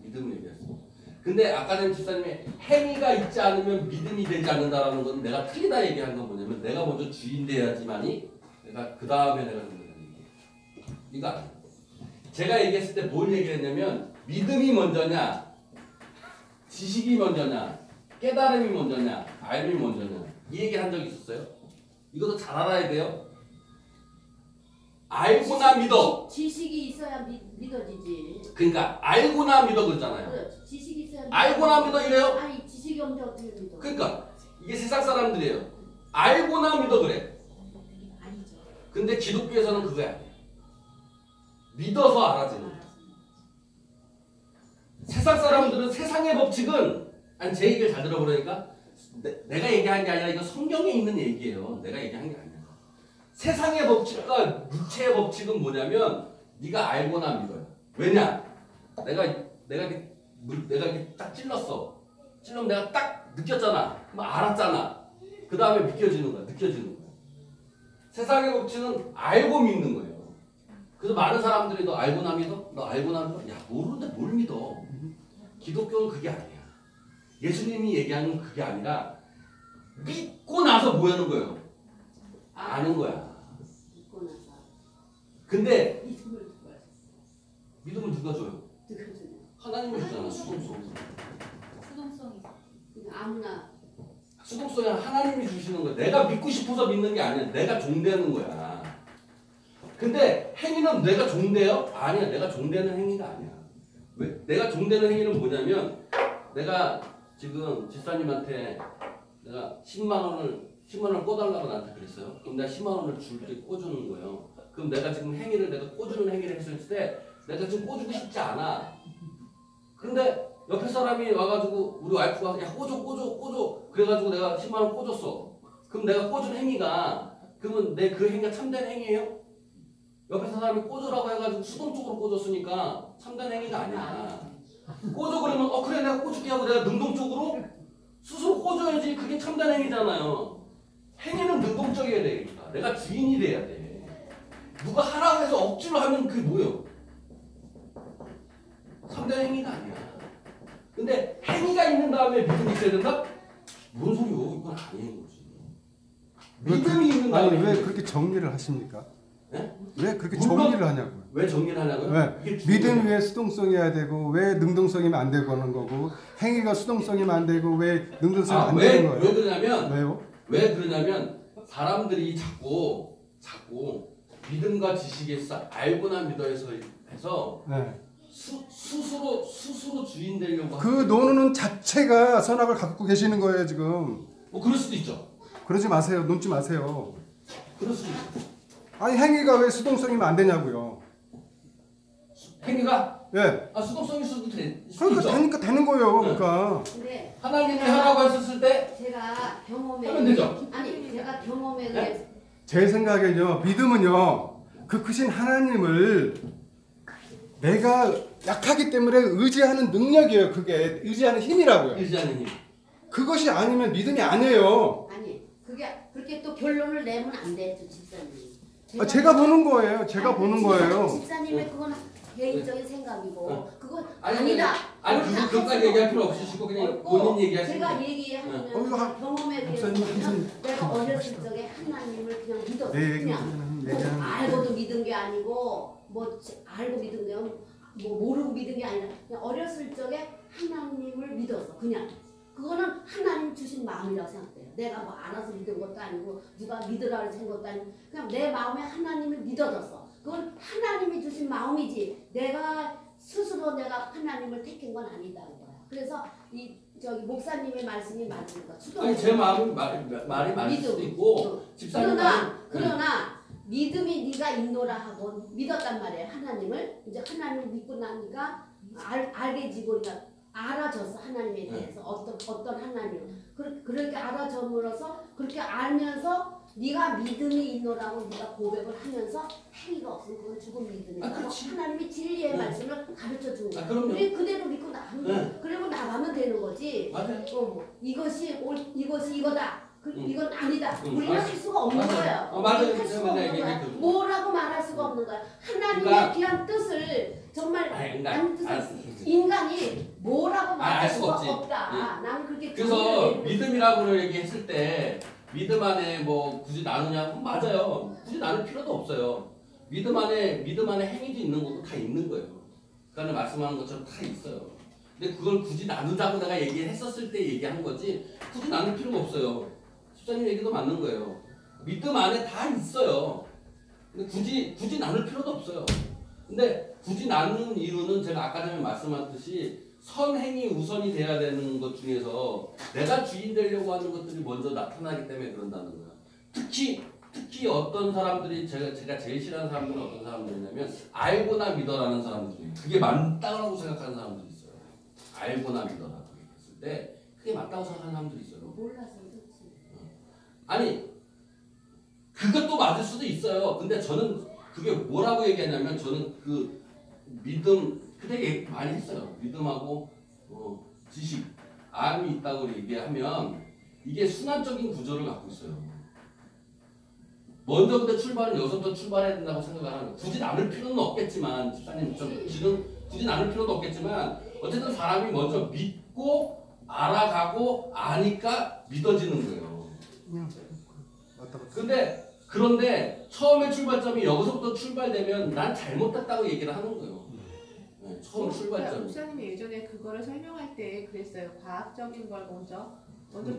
Speaker 1: 믿음을 얘기할 수 있어요. 근데 아까 전 집사님이 행위가 있지 않으면 믿음이 되지 않는다라는 건 내가 틀리다 얘기한 건 뭐냐면 내가 먼저 주인 돼야지만이 내가 그 다음에 내가 된다는 얘기예요. 이거 아니에요. 제가 얘기했을 때 뭘 얘기했냐면 믿음이 먼저냐 지식이 먼저냐 깨달음이 먼저냐 알미 먼저냐 이 얘기 한 적이 있었어요? 이것도 잘 알아야 돼요. 알고나 믿어.
Speaker 4: 지식이 있어야 믿어지지.
Speaker 1: 그러니까 알고나 믿어 그랬잖아요.
Speaker 4: 그렇지. 지식이 있어야
Speaker 1: 알고나 믿어 이래요?
Speaker 4: 아니 지식이 없는데 어떻게 믿어?
Speaker 1: 그러니까 이게 세상 사람들이에요. 알고나 믿어 그래.
Speaker 4: 아니죠.
Speaker 1: 근데 기독교에서는 그게 아니에요. 믿어서 알아지는 거예요. 세상 사람들은 세상의 법칙은 아니 제 얘기를 잘 들어보라니까 내가 얘기한 게 아니라 이거 성경에 있는 얘기예요. 내가 얘기한 게 아니야. 세상의 법칙과 육체의 법칙은 뭐냐면 네가 알거나 믿어요. 왜냐? 내가 이렇게 딱 찔렀어. 찔르면 내가 딱 느꼈잖아. 그럼 알았잖아. 그 다음에 느껴지는 거야. 세상의 법칙은 알고 믿는 거예요. 그래서 많은 사람들이 너 알고나 믿어? 너 알고나 믿어? 야 모르는데 뭘 믿어? 기독교는 그게 아니야. 예수님이 얘기하는 건 그게 아니라 믿고 나서 뭐 하는 거예요? 아는 거야.
Speaker 4: 믿고 나서.
Speaker 1: 근데
Speaker 4: 믿음을
Speaker 1: 믿음을 누가 줘요?
Speaker 4: 누가 주냐?
Speaker 1: 하나님이 주잖아. 수동성이.
Speaker 4: 아무나.
Speaker 1: 수동성이 하나님이 주시는 거야. 내가 믿고 싶어서 믿는 게 아니야. 내가 종되는 거야. 근데 행위는 내가 종돼요? 아니야. 내가 종되는 행위가 아니야. 왜? 내가 종되는 행위는 뭐냐면 내가 지금 집사님한테 내가 10만 원을 꿔달라고 나한테 그랬어요. 그럼 내가 10만 원을 줄 때 꿔주는 거예요. 그럼 내가 지금 내가 꿔주는 행위를 했을 때 내가 지금 꿔주고 싶지 않아. 근데 옆에 사람이 와가지고 우리 와이프가 야 꿔줘 그래가지고 내가 10만 원 꿔줬어. 그럼 내가 꿔준 행위가 그러면 내 그 행위가 참된 행위예요? 옆에 사람이 꿔주라고 해가지고 수동적으로 꿔줬으니까 참된 행위가 아니야. 꿔줘 그러면 그래 내가 꿔줄게 하고 내가 능동적으로 스스로 꿔줘야지. 그게 참된 행위잖아요. 행위는 능동적이어야 되니까 내가 주인이 돼야 돼. 누가 하라고 해서 억지로 하면 그게 뭐예요? 참된 행위가 아니야. 근데 행위가 있는 다음에 믿음이 있어야 된다? 뭔 소리요? 이건 아닌 거지. 믿음이 있는 다음에
Speaker 6: 아니 왜 그렇게 정리를 하십니까?
Speaker 1: 네?
Speaker 6: 왜 그렇게
Speaker 1: 물론-
Speaker 6: 정리를 하냐고요?
Speaker 1: 왜 정리를 하냐고요?
Speaker 6: 왜?
Speaker 1: 이게 중요해요.
Speaker 6: 믿음 왜 수동성이어야 되고 왜 능동성이면 안 되고 하는 거고 행위가 수동성이면 안 되고 왜 능동성이 안
Speaker 1: 왜
Speaker 6: 되는 거예요?
Speaker 1: 그러냐면
Speaker 6: 왜요?
Speaker 1: 왜 그러냐면 사람들이 자꾸 믿음과 지식에서 알고나 믿어에서 해서
Speaker 6: 네.
Speaker 1: 스스로 주인 되려고
Speaker 6: 그
Speaker 1: 하는
Speaker 6: 노는 자체가 선악을 갖고 계시는 거예요 지금.
Speaker 1: 뭐 그럴 수도 있죠.
Speaker 6: 그러지 마세요. 놓지 마세요.
Speaker 1: 그럴 수도 있죠.
Speaker 6: 아니 행위가 왜 수동성이면 안 되냐고요.
Speaker 1: 행위가
Speaker 6: 예.
Speaker 1: 수동성일 수도 수도
Speaker 6: 그러니까
Speaker 1: 있죠.
Speaker 6: 되니까 되는 거예요. 그러니까.
Speaker 4: 근데
Speaker 1: 하나님이 하라고 했었을 때
Speaker 4: 제가 경험에
Speaker 1: 하면 되죠.
Speaker 4: 아니 제가 경험에
Speaker 1: 네?
Speaker 6: 제 생각엔요. 믿음은요. 그 크신 하나님을 내가 약하기 때문에 의지하는 능력이에요. 그게 의지하는 힘이라고요.
Speaker 1: 의지하는 힘.
Speaker 6: 그것이 아니면 믿음이 아니에요.
Speaker 4: 아니 그게 그렇게 또 결론을 내면 안 돼, 또 집사님.
Speaker 6: 제가 보는 거예요. 제가 보는 거예요.
Speaker 4: 집사님의 그건 개인적인 생각이고 그건
Speaker 1: 아니,
Speaker 4: 아니다.
Speaker 1: 아니
Speaker 4: 그건 다
Speaker 1: 그것까지
Speaker 4: 하시고
Speaker 1: 얘기할 필요 없으시고 그냥
Speaker 4: 없고
Speaker 1: 본인 얘기하시면
Speaker 4: 제가
Speaker 1: 돼요.
Speaker 4: 얘기하면
Speaker 6: 어,
Speaker 4: 경험에 대해서
Speaker 6: 목사님, 목사님.
Speaker 4: 내가 어렸을 적에 하나님을 그냥 믿었어.
Speaker 6: 네,
Speaker 4: 그냥
Speaker 6: 얘기하는
Speaker 4: 알고도 믿은 게 아니고 뭐 알고 믿은 게 뭐 모르고 믿은 게 아니라 그냥 어렸을 적에 하나님을 믿었어. 그냥 그거는 하나님 주신 마음이라고 생각돼요. 내가 뭐 알아서 믿은 것도 아니고 누가 믿으라고 한 것도 아니고 그냥 내 마음에 하나님을 믿어졌어. 그건 하나님이 주신 마음이지 내가 스스로 내가 하나님을 택한 건 아니다 이거야. 그래서 이 저기 목사님의 말씀이 맞으니까
Speaker 1: 아니 제 마음이 말이 맞을 수도 있고 집사님
Speaker 4: 그러나 믿음이 네가 인노라 하고 믿었단 말이에요. 하나님을 이제 하나님을 믿고 나니까 알게 지고 그러니까 알아졌어. 하나님에 대해서 어떤 하나님 그렇게 알아줌으로써 그렇게 알면서 네가 믿음이 있노라고 네가 고백을 하면서 행위가 없으면 그건 죽은 믿음이다. 하나님이 진리의 말씀을 가르쳐 주는 거야.
Speaker 1: 그럼요.
Speaker 4: 우리 그대로 믿고 나가면 그리고 나가면 되는 거지.
Speaker 1: 맞아요.
Speaker 4: 이것이 이거다. 이건 아니다. 우리는
Speaker 1: 맞아요.
Speaker 4: 할 수가 없는
Speaker 1: 맞아요.
Speaker 4: 거예요.
Speaker 1: 맞아요.
Speaker 4: 할 수가 없는
Speaker 1: 맞아요.
Speaker 4: 거야.
Speaker 1: 그거죠.
Speaker 4: 뭐라고 말할 수가 없는 거야. 하나님의
Speaker 1: 그러니까-
Speaker 4: 귀한 뜻을 정말
Speaker 1: 그러니까
Speaker 4: 인간이 뭐라고 말할
Speaker 1: 알
Speaker 4: 수가
Speaker 1: 수가 없지.
Speaker 4: 없다. 나는 그렇게
Speaker 1: 그래서
Speaker 4: 정의를
Speaker 1: 믿음이라고 얘기했을 때 믿음 안에 뭐 굳이 나누냐고 맞아요. 굳이 나눌 필요도 없어요. 믿음 안에 행위도 있는 거고 다 있는 거예요. 그러니까 말씀하는 것처럼 다 있어요. 근데 그걸 굳이 나누자고 내가 얘기했었을 때 얘기한 거지 굳이 나눌 필요가 없어요. 집사님 얘기도 맞는 거예요. 믿음 안에 다 있어요. 근데 굳이 나눌 필요도 없어요. 근데 굳이 나누는 이유는 제가 아까 전에 말씀하셨듯이 선행이 우선이 돼야 되는 것 중에서 내가 주인 되려고 하는 것들이 먼저 나타나기 때문에 그런다는 거야. 특히 어떤 사람들이 제가 제일 싫어하는 사람들은 어떤 사람들이냐면 알고나 믿어라는 사람들이 그게 맞다고 생각하는 사람들이 있어요. 알고나 믿어라고 얘기했을 때 그게 맞다고 생각하는 사람들이 있어요.
Speaker 4: 몰라서 그렇지.
Speaker 1: 아니 그것도 맞을 수도 있어요. 근데 저는 그게 뭐라고 얘기하냐면 저는 그 믿음 그때 많이 했어요. 믿음하고 지식, 암이 있다고 얘기하면 이게 순환적인 구조를 갖고 있어요. 먼저부터 출발은 여기서부터 출발해야 된다고 생각을 하는 거예요. 굳이 나눌 필요는 없겠지만 집사님 지금 굳이 나눌 필요도 없겠지만 어쨌든 사람이 먼저 믿고 알아가고 아니까 믿어지는 거예요. 그런데 처음에 출발점이 여기서부터 출발되면 난 잘못됐다고 얘기를 하는 거예요. 네, 처음 출발점.
Speaker 3: 목사님이 예전에 그거를 설명할 때 그랬어요. 과학적인 걸 먼저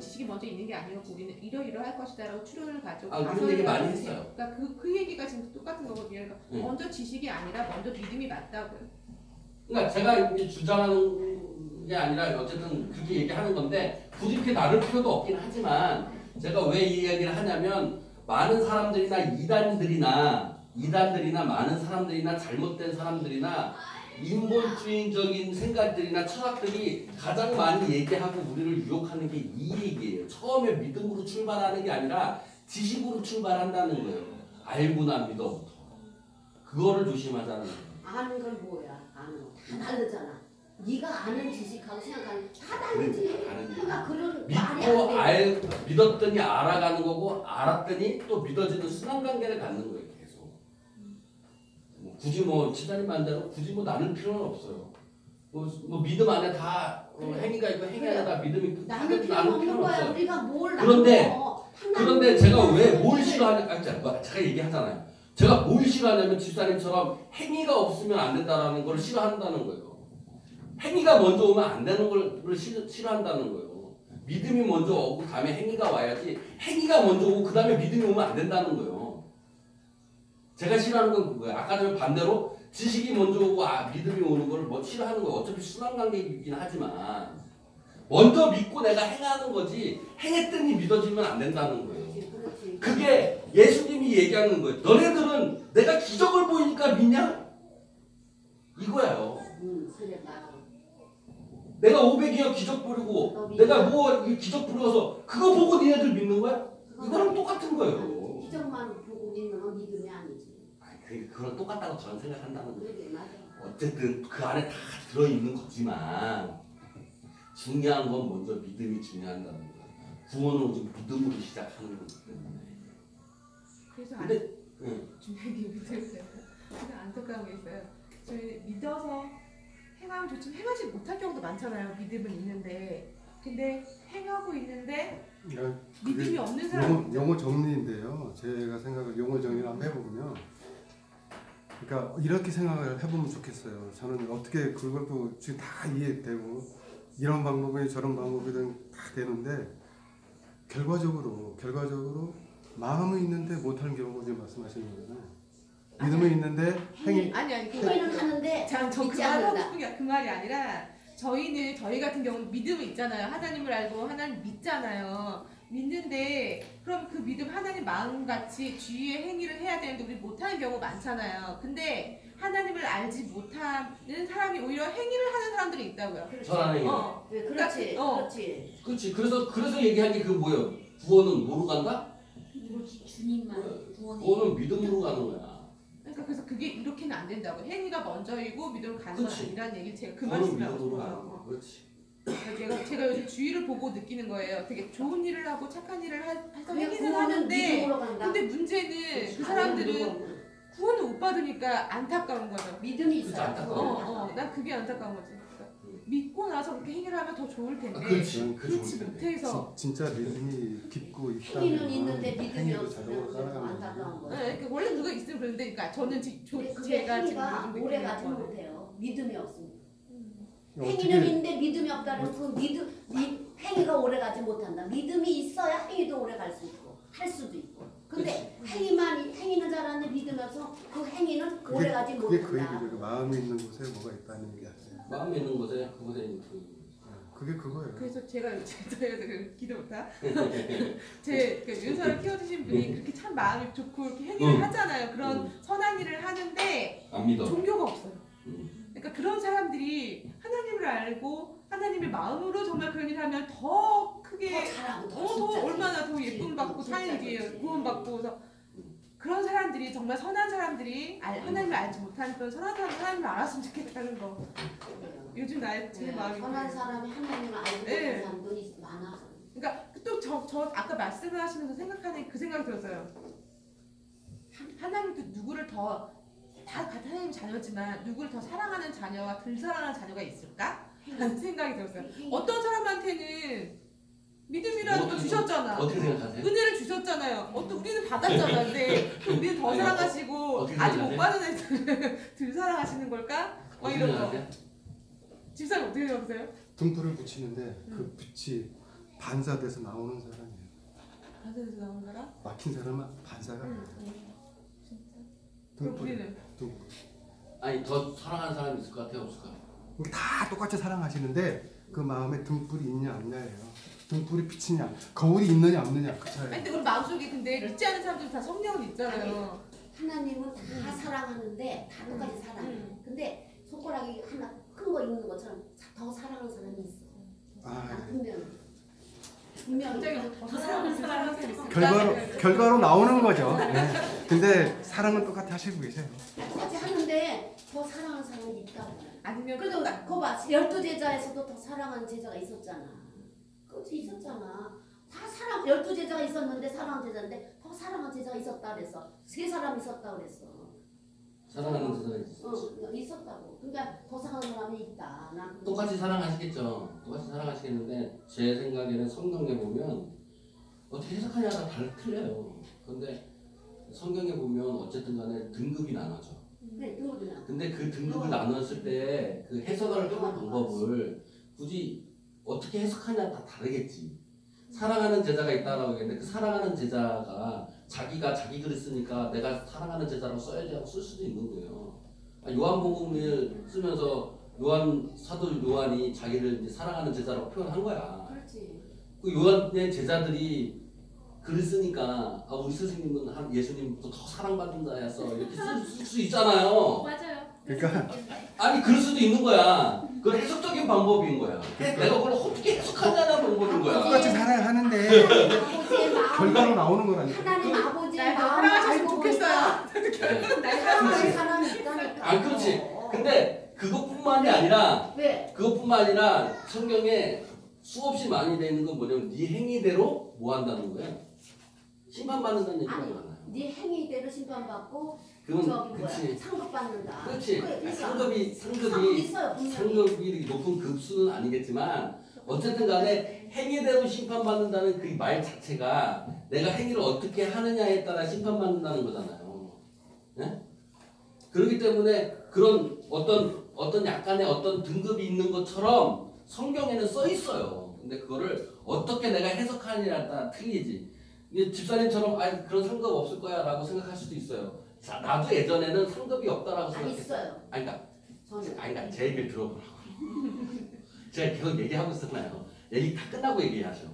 Speaker 3: 지식이 먼저 있는 게 아니고 우리는 이러이러할 것이다라고 추론을 가지고
Speaker 1: 그런 얘기 많이 했어요.
Speaker 3: 그러니까 그 얘기가 지금 똑같은 거거든요. 그러니까 먼저 지식이 아니라 먼저 믿음이 맞다고요.
Speaker 1: 그러니까 제가 이제 주장하는 게 아니라 어쨌든 그렇게 얘기하는 건데 굳이 이렇게 나눌 필요도 없긴 하지만 제가 왜 이 이야기를 하냐면 많은 사람들이나 이단들이나 많은 사람들이나 잘못된 사람들이나 인본주의적인 생각들이나 철학들이 가장 많이 얘기하고 우리를 유혹하는 게 이 얘기예요. 처음에 믿음으로 출발하는 게 아니라 지식으로 출발한다는 거예요. 알고나 믿어부터. 그거를 조심하자는 거예요.
Speaker 4: 아는 건 뭐야? 아는 거 다 다르잖아. 네가 아는 지식하고 생각하는 다 다르지. 그러니까 그런 말이 안 돼.
Speaker 1: 믿었더니 알아가는 거고 알았더니 또 믿어지는 순환관계를 갖는 거예요. 계속. 굳이 집사님 말대로 굳이 나눌 필요는 없어요. 믿음 안에 다 행위가 있고 행위 안에 다 믿음이 있고
Speaker 4: 나눌 필요는 없는 거야.
Speaker 1: 없어요.
Speaker 4: 우리가 뭘
Speaker 1: 그런데 제가 왜 뭘 싫어하냐 제가 얘기하잖아요. 제가 뭘 싫어하냐면 집사님처럼 행위가 없으면 안 된다라는 걸 싫어한다는 거예요. 행위가 먼저 오면 안 되는 걸 싫어한다는 거예요. 믿음이 먼저 오고 다음에 행위가 와야지 행위가 먼저 오고 그 다음에 믿음이 오면 안 된다는 거예요. 제가 싫어하는 건 그거예요. 아까 전에 반대로 지식이 먼저 오고 믿음이 오는 걸 뭐 싫어하는 거 어차피 순환관계이긴 하지만 먼저 믿고 내가 행하는 거지 행했더니 믿어지면 안 된다는 거예요.
Speaker 4: 그렇지.
Speaker 1: 그게 예수님이 얘기하는 거예요. 너네들은 내가 기적을 보이니까 믿냐? 이거예요.
Speaker 4: 그래 맞아.
Speaker 1: 내가 500이어 기적 부리고 내가 뭐 기적 부려서 그거 보고 니네들 믿는 거야? 이거랑 똑같은 거예요.
Speaker 4: 기적만 보고 믿는 건 믿음이 아니지.
Speaker 1: 그건 똑같다고 저는 생각한다는 거예요.
Speaker 4: 그래 맞아.
Speaker 1: 어쨌든 그 안에 다 들어있는 거지만 중요한 건 먼저 믿음이 중요하다는 거예요. 구원은 오직 믿음으로 시작하는 거기 때문에.
Speaker 3: 그래서
Speaker 1: 근데 응.
Speaker 3: 중요한 게 믿음이에요. 근데 안타까운 게 있어요. 저희 믿어서 행하면 좋지만 행하지 못할 경우도 많잖아요. 믿음은 있는데 근데 행하고 있는데 믿음이 없는 사람
Speaker 6: 용어 정리인데요. 제가 생각을 용어 정리를 한번 해보면요. 그러니까 이렇게 생각을 해보면 좋겠어요. 저는 어떻게 그것도 지금 다 이해되고 이런 방법이 저런 방법이든 다 되는데 결과적으로 마음은 있는데 못하는 경우가 지금 말씀하시는 거잖아요. 믿음은 있는데 행위
Speaker 3: 아니
Speaker 4: 행위는 하는데
Speaker 3: 저 그
Speaker 4: 믿지
Speaker 3: 말 하고
Speaker 4: 않는다.
Speaker 3: 싶은 게 그 말이 아니라 저희 같은 경우는 믿음이 있잖아요. 하나님을 알고 하나님 믿잖아요. 믿는데 그럼 그 믿음 하나님 마음같이 주위의 행위를 해야 되는데 우리 못하는 경우 많잖아요. 근데 하나님을 알지 못하는 사람이 오히려 행위를 하는 사람들이 있다고요.
Speaker 1: 전하는 행위.
Speaker 4: 네, 그렇지.
Speaker 3: 어.
Speaker 4: 그렇지.
Speaker 1: 그렇지. 그래서 얘기한 게 그 뭐예요? 구원은 뭐로 간다?
Speaker 5: 주님만 구원이
Speaker 1: 구원은 믿음으로 가는 거야.
Speaker 3: 그러니까 그래서 그게 이렇게는 안 된다고. 행위가 먼저이고 믿음을 가는 건
Speaker 1: 그치.
Speaker 3: 아니라는 얘기 제가 그
Speaker 1: 구원은
Speaker 3: 말씀을 하고
Speaker 1: 믿음으로 가는
Speaker 3: 싶어요.
Speaker 1: 거야. 그렇지.
Speaker 3: 제가 요즘 주위를 보고 느끼는 거예요. 되게 좋은 일을 하고 착한 일을 해서
Speaker 4: 그냥
Speaker 3: 행위는
Speaker 4: 구원은
Speaker 3: 하는데
Speaker 4: 믿음으로 간다.
Speaker 3: 근데 문제는 그 사람들은 구원을 못 받으니까 안타까운 거죠.
Speaker 4: 믿음이
Speaker 1: 그치,
Speaker 4: 있어요.
Speaker 1: 안타까워.
Speaker 3: 난 그게 안타까운 거지. 그러니까 믿고 나서 그렇게 행위를 하면 더 좋을 텐데
Speaker 1: 그렇지.
Speaker 3: 그렇지 못해서
Speaker 6: 진짜 믿음이 깊고 있다면
Speaker 4: 행위는 있는데 믿음이
Speaker 6: 행위도
Speaker 4: 없으면
Speaker 6: 자동으로 따라가는
Speaker 4: 안타까운 거예요.
Speaker 3: 그러니까 원래 그거 있으면 그런데 그러니까 저는
Speaker 4: 그게
Speaker 3: 제가 지금
Speaker 4: 행위가
Speaker 3: 요즘
Speaker 4: 오래
Speaker 3: 느끼는
Speaker 4: 가지
Speaker 3: 거는
Speaker 4: 못해요. 믿음이 없으면.
Speaker 6: 어떻게
Speaker 4: 행위는 있는데 믿음이 없다는 그 행위가 오래 가지 못한다. 믿음이 있어야 행위도 오래 갈 수 있고 할 수도 있고. 근데 행위는 잘하는데 믿음이 없어 그 행위는 오래 가지
Speaker 6: 그게 그
Speaker 4: 못한다.
Speaker 6: 얘기죠. 그 마음이 있는 곳에 뭐가 있다는 얘기 하세요.
Speaker 1: 마음에 있는 곳에 그곳에
Speaker 6: 그게 그거예요.
Speaker 3: 그래서 제가 그 기도부터 그 윤서를 키워주신 분이 그렇게 참 마음이 좋고 이렇게 행위를 하잖아요. 그런 선한 일을 하는데
Speaker 1: 안 믿어.
Speaker 3: 종교가 없어요.
Speaker 1: 음.
Speaker 3: 그러니까 그런 사람들이 하나님을 알고 하나님의 마음으로 정말 그런 일을 하면 더 크게
Speaker 4: 더 잘하고
Speaker 3: 더 얼마나 더 예쁨 받고 사일이에요. 구원 받고 그래서 그런 사람들이 정말 선한 사람들이 하나님을 알지 못하는 그런 선한 사람이 하나님을 알았으면 좋겠다는 거. 요즘 제 마음이
Speaker 4: 선한 사람이 하나님을 알고
Speaker 3: 네.
Speaker 4: 있는 사람들이 많아.
Speaker 3: 그러니까 또 저 아까 말씀을 하시면서 생각하는 그 생각이 들었어요. 하나님도 누구를 다 같은 하나님 자녀지만 누구를 더 사랑하는 자녀와 덜 사랑하는 자녀가 있을까? 라는 생각이 들었어요. 어떤 사람한테는 믿음이라는 거 주셨잖아.
Speaker 1: 어떻게 생각하세요?
Speaker 3: 은혜를 주셨잖아요. 우리는 받았잖아. 근데 우리는 더
Speaker 1: 아니,
Speaker 3: 사랑하시고
Speaker 1: 어떻게
Speaker 3: 아직 못
Speaker 1: 생각하세요?
Speaker 3: 받은 애들은 덜 사랑하시는 걸까? 막
Speaker 1: 어떻게
Speaker 3: 이런 거.
Speaker 1: 생각하세요?
Speaker 3: 집사님 어떻게 생각하세요?
Speaker 6: 등불을 붙이는데 그 빛이 반사돼서 나오는 사람이에요.
Speaker 3: 반사돼서 나오는 사람?
Speaker 6: 막힌 사람은 반사가
Speaker 3: 진짜. 그럼
Speaker 6: 등불.
Speaker 3: 우리는
Speaker 6: 등불.
Speaker 1: 아니 더 사랑하는 사람이 있을 것 같아요? 없을 것 같아요?
Speaker 6: 우리 다 똑같이 사랑하시는데 그 마음에 등불이 있냐 없냐예요. 등불이 비치냐, 거울이 있느냐 없느냐 그
Speaker 3: 아니
Speaker 6: 차이예요.
Speaker 3: 근데 우리 마음속에 근데 믿지 않는 사람들 다 성령은 있잖아요.
Speaker 4: 하나님은 다 사랑하는데 다 똑같이 사랑해. 근데 손가락이 하나 큰 거 있는 것처럼 더 사랑하는 사람이 있어.
Speaker 6: 아,
Speaker 4: 분명히
Speaker 3: 갑자기 더 사랑하는 사람이 있어.
Speaker 6: 결과로 나오는 거죠. 네. 근데 사랑은 똑같이 하시고 계세요.
Speaker 4: 똑같이 하는데 더 사랑하는 사람이 있다고.
Speaker 3: 아니면
Speaker 4: 그래도 그거 봐. 12제자에서도 더 사랑하는 제자가 있었잖아. 그렇지 있었잖아. 다 사랑 12제자가 있었는데 사랑하는 제자인데 더 사랑하는 제자가 있었다 그랬어. 3사람 있었다 그랬어.
Speaker 1: 사랑하는 제자가 있어.
Speaker 4: 있었다고. 그러니까 더 사랑하는 사람이 있다. 난
Speaker 1: 똑같이 사랑하시겠죠. 똑같이 사랑하시겠는데 제 생각에는 성경에 보면 어떻게 해석하냐가 틀려요. 그런데 성경에 보면 어쨌든 간에 등급이 나눠져.
Speaker 4: 네, 그거구나.
Speaker 1: 근데 그 등급을 나눴을 때 그 해석을 하는 방법을 굳이 어떻게 해석하냐 다 다르겠지. 사랑하는 제자가 있다라고 했는데 그 사랑하는 제자가 자기가 자기 글을 쓰니까 내가 사랑하는 제자라고 써야지 하고 쓸 수도 있는 거예요. 요한복음을 쓰면서 사도 요한이 자기를 이제 사랑하는 제자라고 표현한 거야.
Speaker 4: 그렇지.
Speaker 1: 그 요한의 제자들이 글을 쓰니까 우리 스승님은 예수님부터 더 사랑받는 자였어 이렇게 쓸 수 있잖아요.
Speaker 5: 맞아요.
Speaker 6: 그러니까
Speaker 1: 아니 그럴 수도 있는 거야. 그건 해석적인 방법인 거야. 내가 그걸 어떻게 해석하냐는 방법인 거야.
Speaker 6: 똑같이 살아야 하는데
Speaker 4: 아버지의 마음,
Speaker 6: 결과로 나오는 거라니까.
Speaker 4: 하나님 아버지의
Speaker 3: 날
Speaker 4: 마음을
Speaker 3: 사랑하셨으면
Speaker 4: 알고
Speaker 3: 좋겠어요.
Speaker 4: 보니까 날 사랑하는 사람이 있다니까.
Speaker 1: 아 그렇지. 근데 그것뿐만이 아니라
Speaker 4: 왜?
Speaker 1: 성경에 수없이 많이 되어 있는 건 뭐냐면 네 행위대로 뭐 한다는 거예요. 심판받는다는 얘기가
Speaker 4: 아니,
Speaker 1: 많아요.
Speaker 4: 네 행위대로 심판받고
Speaker 1: 그건
Speaker 4: 저기 뭐야
Speaker 1: 그치.
Speaker 4: 상급받는다.
Speaker 1: 그렇지.
Speaker 4: 그러니까.
Speaker 1: 상급이
Speaker 4: 있어요 분명히.
Speaker 1: 상급이 높은 급수는 아니겠지만 어쨌든 간에 행위대로 심판받는다는 그 말 자체가 내가 행위를 어떻게 하느냐에 따라 심판받는다는 거잖아요. 예? 그렇기 때문에 그런 어떤 약간의 어떤 등급이 있는 것처럼 성경에는 써 있어요. 근데 그거를 어떻게 내가 해석하느냐에 따라 틀리지. 이게 집사님처럼 그런 상급 없을 거야 라고 생각할 수도 있어요. 자, 나도 예전에는 상급이 없다라고 생각했어요.
Speaker 4: 있어요.
Speaker 1: 그러니까 제 얘기를 들어보라고. 제가 계속 얘기하고 있었나요? 얘기 다 끝나고 얘기하죠.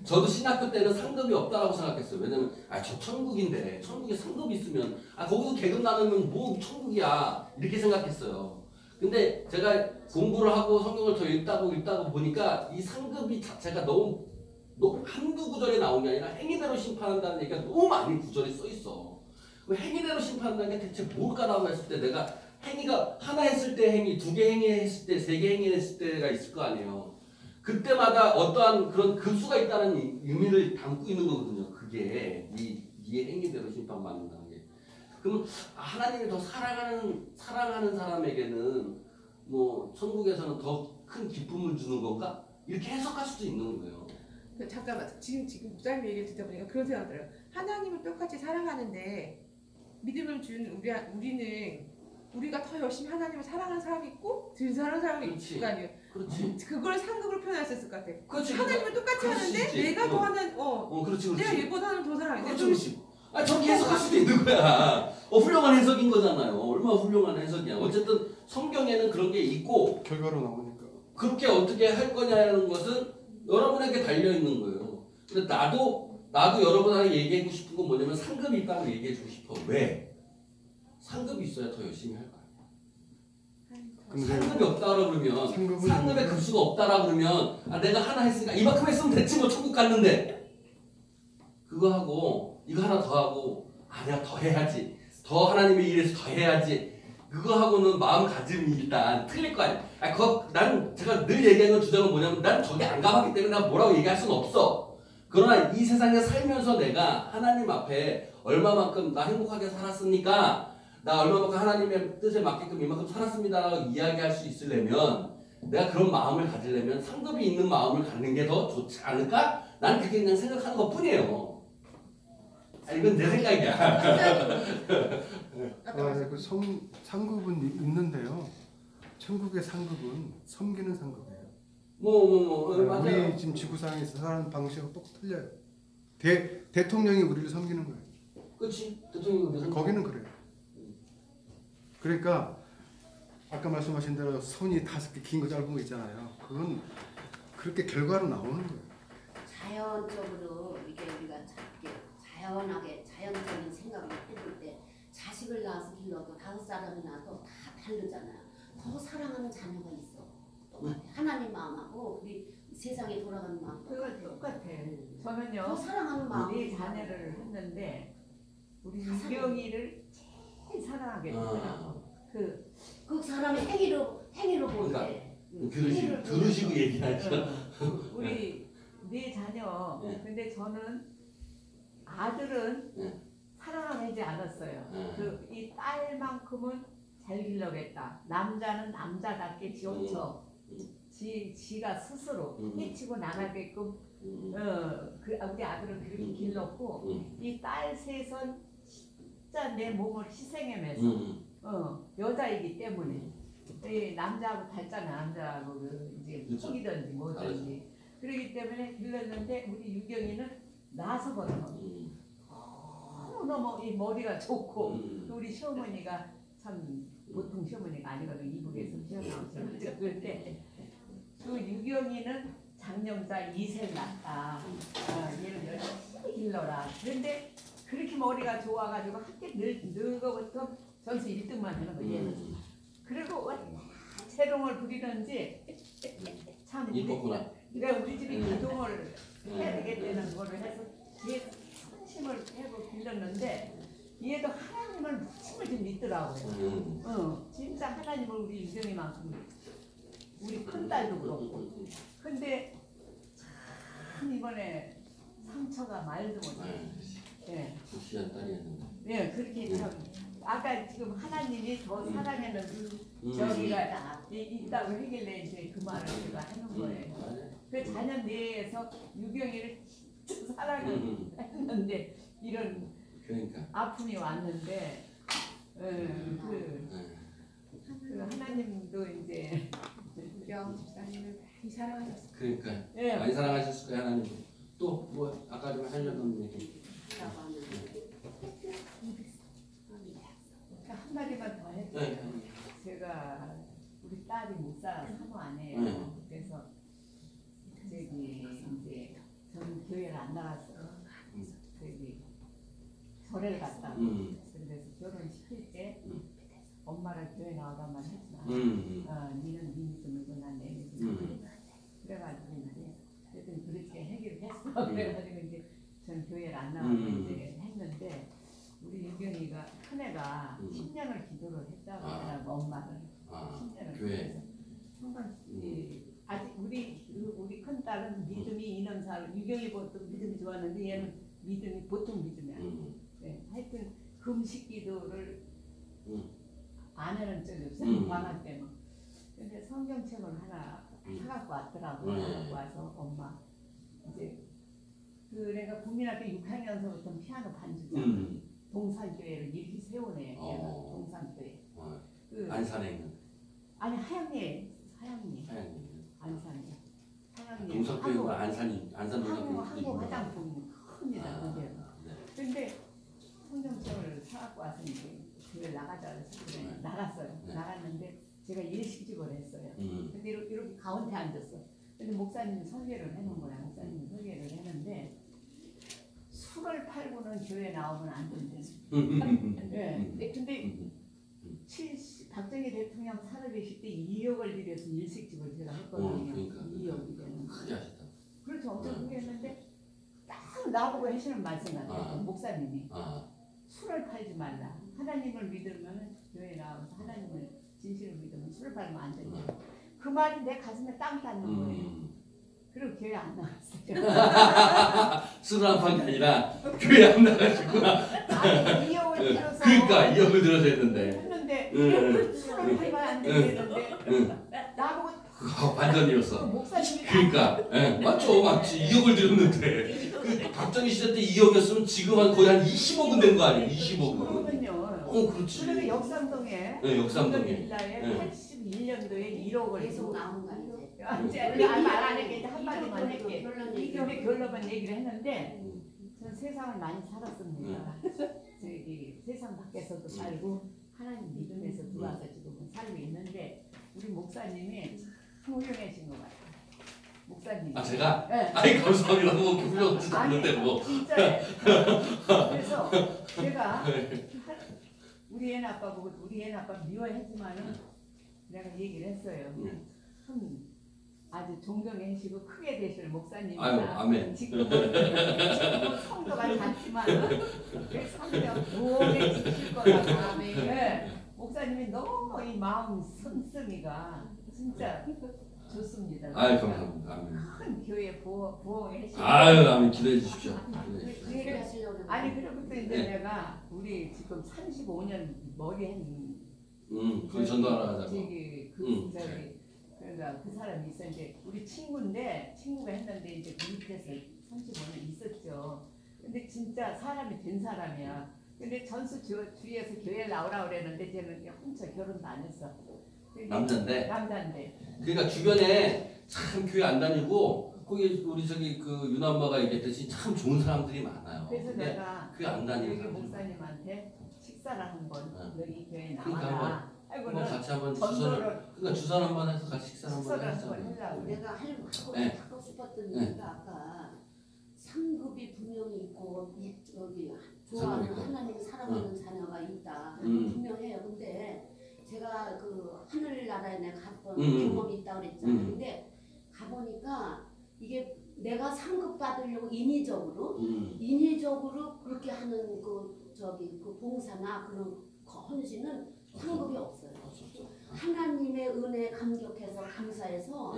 Speaker 1: 저도 신학교 때는 상급이 없다라고 생각했어요. 왜냐면 저 천국인데 천국에 상급이 있으면 거기서 계급 나누면 뭐 천국이야 이렇게 생각했어요. 근데 제가 공부를 하고 성경을 더 읽다 보니까 이 상급이 자체가 너무 한두 구절에 나온 게 아니라 행위대로 심판한다는 얘기가 너무 많이 구절에 써 있어. 행위대로 심판한다는 게 대체 뭘까라고 했을 때 내가 행위가 하나 했을 때 행위, 두 개 행위 했을 때, 세 개 행위 했을 때가 있을 거 아니에요. 그때마다 어떠한 그런 급수가 있다는 의미를 담고 있는 거거든요. 그게 네 행위대로 심판받는다는 게. 그럼 하나님이 더 사랑하는 사람에게는 뭐 천국에서는 더 큰 기쁨을 주는 건가? 이렇게 해석할 수도 있는 거예요.
Speaker 3: 잠깐만 지금 목사님 얘기를 듣다 보니까 그런 생각 들어요. 하나님을 똑같이 사랑하는데 믿음을 준 우리는 우리가 더 열심히 하나님을 사랑하는 사람이 있고 덜 사랑하는 사람이
Speaker 1: 그렇지.
Speaker 3: 있을 거 아니에요.
Speaker 1: 그렇지.
Speaker 3: 그걸 상급으로 표현할 수 있을 것 같아.
Speaker 1: 그렇지.
Speaker 3: 하나님을 똑같이
Speaker 1: 그럴 수
Speaker 3: 하는데
Speaker 1: 있지.
Speaker 3: 내가 더 하는
Speaker 1: 그렇지.
Speaker 3: 내가 얘보다는 더 사랑해.
Speaker 1: 그렇지. 저렇게 해석할 수도 있는 거야. 훌륭한 해석인 거잖아요. 얼마나 훌륭한 해석이야. 어쨌든 성경에는 그런 게 있고
Speaker 6: 결과로 나오니까.
Speaker 1: 그렇게 어떻게 할 거냐는 것은 여러분에게 달려 있는 거예요. 근데 나도 여러분한테 얘기하고 싶은 건 뭐냐면 상급이 있다고 얘기해주고 싶어. 왜? 상급이 있어야 더 열심히 할 거야. 상급이 없다라 그러면 상급의 급수가 없다라 그러면 내가 하나 했으니까 이만큼 했으면 됐지 뭐 천국 갔는데 그거 하고 이거 하나 더 하고 내가 더 해야지 더 하나님의 일에서 더 해야지 그거 하고는 마음가짐이 일단 틀릴 거 아니야. 난 제가 늘 얘기하는 주장은 뭐냐면 난 저기 안 가봤기 때문에 내가 뭐라고 얘기할 수는 없어. 그러나 이 세상에 살면서 내가 하나님 앞에 얼마만큼 나 행복하게 살았으니까 나 얼마만큼 하나님의 뜻에 맞게끔 이만큼 살았습니다라고 이야기할 수 있으려면 내가 그런 마음을 가지려면 상급이 있는 마음을 갖는 게 더 좋지 않을까? 난 그렇게 그냥 생각하는 것 뿐이에요. 이건 내 생각이야.
Speaker 6: 그 상급은 있는데요. 천국의 상급은 섬기는 상급이에요.
Speaker 1: 맞아요.
Speaker 6: 우리 지금 지구상에서 사는 방식하고 똑 틀려요. 대통령이 우리를 섬기는 거예요.
Speaker 1: 그렇지. 대통령이
Speaker 6: 거기는 그래요. 그러니까 아까 말씀하신 대로 손이 5개 긴 거 짧은 거 있잖아요. 그건 그렇게 결과로 나오는 거예요.
Speaker 4: 자연적으로 이게 우리가 자연하게 자연적인 생각을 해볼 때 자식을 낳아서 길러도 5사람이 낳아도 다 다르잖아요. 더 사랑하는 자녀가 있어. 똑같아. 하나님 마음하고 우리 세상에 돌아가는 마음
Speaker 2: 그건 똑같아.
Speaker 4: 더
Speaker 2: 저는요
Speaker 4: 사랑하는 마음.
Speaker 2: 우리 자녀를 했는데 우리
Speaker 4: 다 사랑해.
Speaker 2: 유경이를 제일 사랑하게 되더라고.
Speaker 4: 그 사람의 행위로 보는데.
Speaker 1: 들으시고 얘기하죠.
Speaker 2: 우리 네 자녀.
Speaker 1: 네.
Speaker 2: 근데 저는 아들은
Speaker 1: 네.
Speaker 2: 사랑하지 않았어요.
Speaker 1: 네.
Speaker 2: 이 딸만큼은 잘 길러겠다. 남자는 남자답게 지어쳐. 지가 스스로 해치고 나가게끔 우리 아들은 그렇게 길렀고 이 딸 셋은 진짜 내 몸을 희생해면서 여자이기 때문에 이 남자하고 닮잖아. 남자하고 이제 속이든지 뭐든지 그러기 때문에 길렀는데 우리 유경이는 나서거든. 너무너무 이 머리가 좋고 또
Speaker 1: 음.
Speaker 2: 우리 시어머니가 참 보통 시어머니가 아니거든. 이북에서 태어나오셨는데 그런데 그 유경이는 장년자 이세 낳았다. 얘는 열심히 길러라. 그런데 그렇게 머리가 좋아가지고 한때 늙어부터 전수 1등만 하는 거 얘는. 그리고 재롱을 부리는지 참
Speaker 1: 이뻤구나.
Speaker 2: 그러니까 우리 집이 기동을 해야 되겠다는 거를 해서 얘 상심을 해고 길렀는데 얘도 하나님을 무침을 좀 믿더라고요. 진짜 하나님을 우리 유경이만큼 우리 큰딸도 그렇고. 근데 참 이번에 상처가 말도 못해. 예,
Speaker 1: 부시한 딸이었는데.
Speaker 2: 예, 그렇게 참 아까 지금 하나님이 더 사랑하는 저기가 있다고 하길래 이제 그 말을 제가 하는 거예요. 그 자녀 내에서 유경이를 진짜 사랑했는데 이런
Speaker 1: 그러니까.
Speaker 2: 아픔이 왔는데 그 하나님도 이제
Speaker 3: 유경 집사님을 많이 사랑하셨어요.
Speaker 1: 그러니까
Speaker 2: 예,
Speaker 1: 많이 사랑하셨을 거야 하나님. 또 뭐 아까 좀 하려던 얘기.
Speaker 2: 한 마디만 더 해도
Speaker 1: 네.
Speaker 2: 제가 우리 딸이 목사 사모 아니에요.
Speaker 1: 네.
Speaker 2: 그래서 저기 이제 저는 교회를 안 나갔어요. 저기 절에를 갔다. 그래서 결혼시킬 때 엄마를 교회 나오란 말 하지 마. 니는 네 믿음이고 난 내 믿음. 그래가지고 이제 하여튼 그렇게 해결을 했어. 그래가지고 이제 전 교회를 안 나가고 이제 했는데 우리 유경이가 큰애가 10년을 기도를 했다고 하더라고 엄마를. 10년을.
Speaker 1: 교회.
Speaker 2: 항상 아직 우리 큰 딸은 믿음이 있는 사람. 유경이 보통 믿음이 좋았는데 얘는 믿음이 보통 믿음이 아니에요. 네, 하여튼 금식 기도를 안 하는 적이 없어요. 방학 때는. 근데 성경책을 하나 사갖고 왔더라고요. 사갖고 와서 엄마 이제 그 내가 국민학교 6학년서부터 피아노 반주잖아. 동산교회를 이렇게 세우네. 동산교회. 그
Speaker 1: 안산에 있는.
Speaker 2: 아니 하양리
Speaker 1: 하양리.
Speaker 2: 안산이. 하양리.
Speaker 1: 동석교회가 안산이 안산
Speaker 2: 한국
Speaker 1: 동석교회.
Speaker 2: 화장품 큽니다. 근데 성경책을 사갖고 와서 이제 교회 나가자 그래서 그래 나갔어요. 나갔는데 제가 일식집을 했어요. 근데 이렇게 가운데 앉았어. 근데 목사님이 설교를 해놓은 거야. 목사님이 설교를 했는데 술을 팔고는 교회 나오면 안 된대. 네. 근데 박정희 대통령 살아계실 때 2억을 들여서 일식집을 제가 했거든요.
Speaker 1: 그러니까.
Speaker 2: 2억이 되는 거.
Speaker 1: 크게 하시다.
Speaker 2: 그렇죠. 엄청 크게 했는데 딱 나보고 하시는 말씀 같아요. 목사님이. 술을 팔지 말라. 하나님을 믿으면 교회 나와서 하나님을 진실을 믿으면 술을 팔면 안 된다. 그 말이 내 가슴에 땀 닿는 거예요. 그리고 교회 안 나갔어요.
Speaker 1: 술을 안 판 게 아니라 교회 안 나가시구나.
Speaker 2: 아니 2억을 들어서
Speaker 1: 그러니까 2억을 들어서 했는데.
Speaker 2: 술을 팔면 안 되는데 나보고
Speaker 1: 반전이었어.
Speaker 2: 목사님이
Speaker 1: 그러니까 맞지 2억을 들였는데 그 박정희 시대 때 2억이었으면 지금 거의 한 20억은 된 거 아니에요? 20억은.
Speaker 2: 그러면요.
Speaker 1: 그렇지.
Speaker 2: 그리고 역삼동에
Speaker 1: 역삼동에
Speaker 2: 빌라에 81년도에 1억을
Speaker 4: 계속 나오는 거 아니지?
Speaker 2: 말안 했겠지. 한마디만 했겠지. 근데 결론만 얘기를 했는데 전 세상을 많이 살았습니다. 저기 세상 밖에서도 살고 하나님 믿음에서 들어와서 지금은 살고 있는데 우리 목사님이 참 훌륭하신 것 같아요. 목사님.
Speaker 1: 제가?
Speaker 2: 네.
Speaker 1: 아이 감사합니다. 뭐 훌륭하지도 않는데 뭐.
Speaker 2: 진짜. 그래서 제가 우리 애 아빠 보고 우리 애 아빠 미워했지만은 내가 얘기를 했어요. 참 아주 존경해주시고 크게 되실 목사님이다.
Speaker 1: 아유 아멘.
Speaker 2: 지금은 성도가 작지만은 그 성도가 부엉해 주실 거라고. 네. 목사님이 너무 이 마음 씀씀이가 진짜 좋습니다.
Speaker 1: 아유 감사합니다. 아멘.
Speaker 2: 큰 교회 부엉해 주시고.
Speaker 1: 아유 아멘 기대해 주십시오.
Speaker 4: 그 얘기를 하시려고
Speaker 2: 아니 그리고 또 이제 내가 우리 지금 35년 머리 한
Speaker 1: 그 전도하러 가자고.
Speaker 2: 저기 저기 그러니까 그 사람이 있었는데 우리 친구인데 친구가 했는데 이제 그 밑에서 35년 있었죠. 근데 진짜 사람이 된 사람이야. 근데 전수 주위에서 교회 나오라 그랬는데 쟤는 혼자 결혼도 안 했어.
Speaker 1: 남자인데.
Speaker 2: 남자인데.
Speaker 1: 그러니까 주변에 참 교회 안 다니고 거기 우리 저기 그 윤아 엄마가 얘기했듯이 참 좋은 사람들이 많아요.
Speaker 2: 그래서
Speaker 1: 근데
Speaker 2: 내가
Speaker 1: 그게 안 다니는
Speaker 2: 여기
Speaker 1: 사람들.
Speaker 2: 목사님한테 식사를 한번 여기 교회에
Speaker 1: 그러니까
Speaker 2: 나와라.
Speaker 1: 한번
Speaker 2: 아이고는
Speaker 1: 같이 한번
Speaker 2: 전도를
Speaker 1: 그러니까 주선 한번 해서 같이 식사 한번
Speaker 2: 식사를 한번
Speaker 1: 하자고요.
Speaker 2: 하려고.
Speaker 4: 내가 하고
Speaker 1: 네.
Speaker 4: 하고 싶었던
Speaker 1: 네.
Speaker 4: 얘기가 아까 상급이 분명히 있고 여기 좋아하는
Speaker 1: 상급 있고.
Speaker 4: 하나님 사랑하는 자녀가 있다. 분명해요. 근데 제가 그 하늘나라에 내가 갔던 경험이 있다고 그랬잖아요. 근데 가보니까 이게 내가 상급 받으려고 인위적으로 그렇게 하는 그 저기 그 봉사나 그런 헌신은 상급이 없어요. 하나님의 은혜에 감격해서 감사해서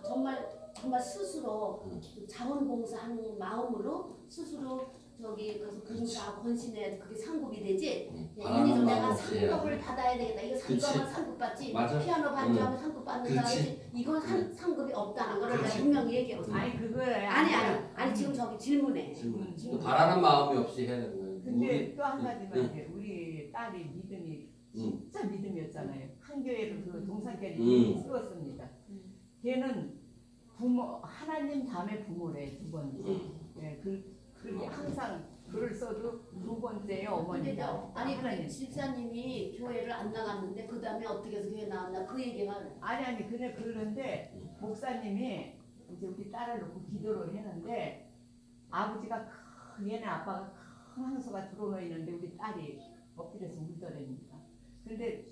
Speaker 4: 정말 스스로 자원봉사하는 마음으로 스스로 저기 가서 봉사하고 헌신해 그게 상급이 되지. 인위적으로 내가 상급을 받아야 되겠다. 이거 상급은 상급 받지.
Speaker 1: 맞아.
Speaker 4: 피아노 반주하면 상급 받는다. 그렇지. 이건 상급이 없다는 거를 내가 분명히 얘기하고.
Speaker 2: 아니 그거야.
Speaker 4: 아니 지금 저기 질문해.
Speaker 1: 또 바라는 마음이 없이 해야 되는 거예요.
Speaker 2: 근데 또 한 가지만 해. 우리 딸이 믿음이 진짜 믿음이었잖아요. 한 교회를 그 동산교회를 쓰었습니다. 걔는 부모 하나님 다음에 부모래 두 번째. 예, 그게 항상 글을 써도 두 번째에 어머니다.
Speaker 4: 아니 그 집사님이 교회를 안 나갔는데 그 다음에 어떻게 해서 교회 나왔나 그 얘기만.
Speaker 2: 아니 그냥 그러는데 목사님이 이제 우리 딸을 놓고 기도를 했는데 아버지가 얘네 아빠가 큰 황소가 들어놓여 있는데 우리 딸이 엎드려서 울더랍니다. 근데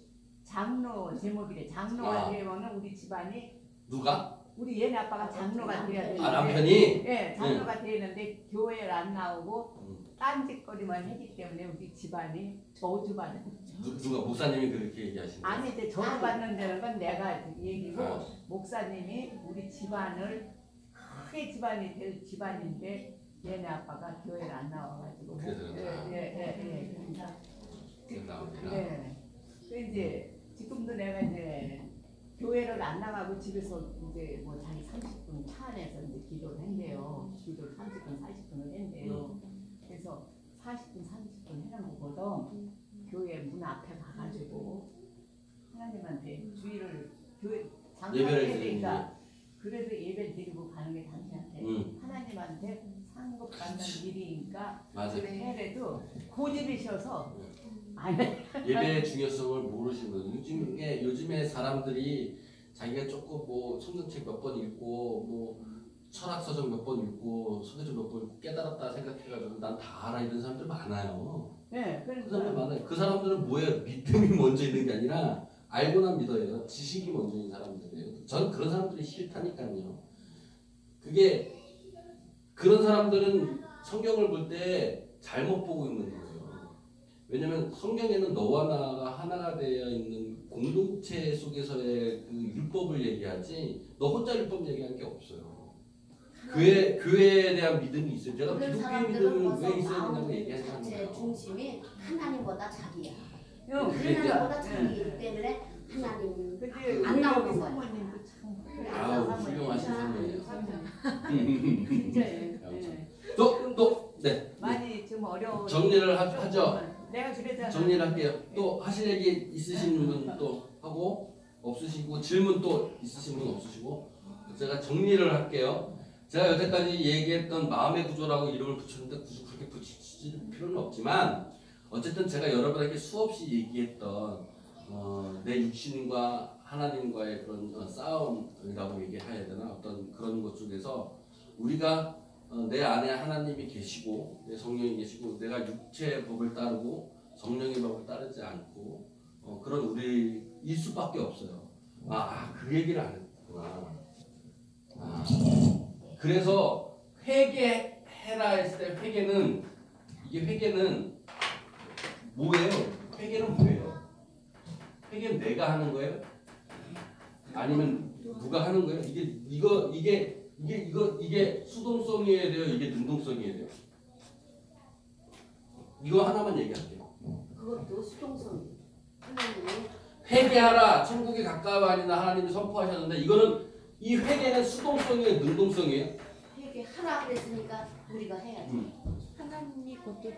Speaker 2: 장로 제목이래. 장로가 되면은 우리 집안이
Speaker 1: 누가?
Speaker 2: 우리 얘네 아빠가 장로가 돼야 되는데
Speaker 1: 남편이?
Speaker 2: 예, 장로가 되는데 교회를 안 나오고 딴짓거리만 했기 때문에 우리 집안이 저주받는.
Speaker 1: 누가 목사님이 그렇게 얘기하시는 거예요?
Speaker 2: 아니 이제 저주받는다는 건 내가 얘기고 목사님이 우리 집안을 크게 집안이 될 집안인데 얘네 아빠가 교회를 안 나와가지고 예. 네. 그 이제 지금도 내가 이제 교회를 안 나가고 집에서 이제 뭐 자기 30분 차 안에서 이제 기도를 한대요. 기도를 30분, 40분을 한대요. 그래서 40분, 30분 해놓은 거거든. 교회 문 앞에 가가지고 하나님한테 주의를 교회 장사를 해야 되니까 그래서 예배를 드리고 가는 게 당신한테 하나님한테 상급 받는 일이니까 그래 해래도 고집이셔서 아니
Speaker 1: 예배의 중요성을 모르시는 거예요. 요즘에 사람들이 자기가 조금 뭐 성경책 몇 번 읽고 뭐 철학서적 몇 번 읽고 소개적 몇 번 읽고 깨달았다 생각해가지고 난 다 알아 이런 사람들 많아요.
Speaker 2: 네,
Speaker 1: 그 사람들 많아요. 그 사람들은 뭐예요? 믿음이 먼저 있는 게 아니라 알고난 믿어요. 지식이 먼저 있는 사람들이에요. 저는 그런 사람들이 싫다니까요. 그게 그런 사람들은 성경을 볼 때 잘못 보고 있는 거예요. 왜냐면 성경에는 너와 나가 하나가 되어 있는 공동체 속에서의 그 율법을 얘기하지 너 혼자 율법 얘기할 게 없어요. 교회에 대한 믿음이 있어요. 제가 기독교의 믿음을 왜 있어야 된다고 얘기하는
Speaker 4: 자체
Speaker 1: 거예요.
Speaker 4: 중심이 하나님보다 자기야.
Speaker 1: 그게
Speaker 4: 하나님보다 자기이기 때문에 하나님
Speaker 2: 근데
Speaker 4: 안 나오는 거야.
Speaker 2: 사모님도 참
Speaker 1: 아우 훌륭하신 사모예요.
Speaker 2: 진짜예요.
Speaker 1: 네.
Speaker 2: 많이 좀 어려워.
Speaker 1: 정리를 하죠.
Speaker 2: 내가 그랬잖아.
Speaker 1: 정리를 할게요. 또 하실 얘기 있으신 분 또 하고 없으시고 질문 또 있으신 분 없으시고 제가 정리를 할게요. 제가 여태까지 얘기했던 마음의 구조라고 이름을 붙였는데 굳이 그렇게 붙일 필요는 없지만 어쨌든 제가 여러분에게 수없이 얘기했던 내 육신과 하나님과의 그런 싸움이라고 얘기해야 되나 어떤 그런 것 쪽에서 우리가 내 안에 하나님이 계시고 내 성령이 계시고 내가 육체의 법을 따르고 성령의 법을 따르지 않고 그런 우리일 수밖에 없어요. 그 얘기를 안 했구나. 그래서 회개해라 했을 때 회개는 뭐예요? 회개는 뭐예요? 회개는 내가 하는 거예요? 아니면 누가 하는 거예요? 이게 수동성이어야 돼요? 이게 능동성이어야 돼요? 이거 하나만 얘기할게요.
Speaker 4: 그것도 수동성. 하나님이
Speaker 1: 회개하라 천국에 가까워하니라 하나님이 선포하셨는데 이거는 이 회개는 수동성이에요? 능동성이에요?
Speaker 4: 회개하라 그랬으니까 우리가 해야지.
Speaker 3: 하나님이 그것도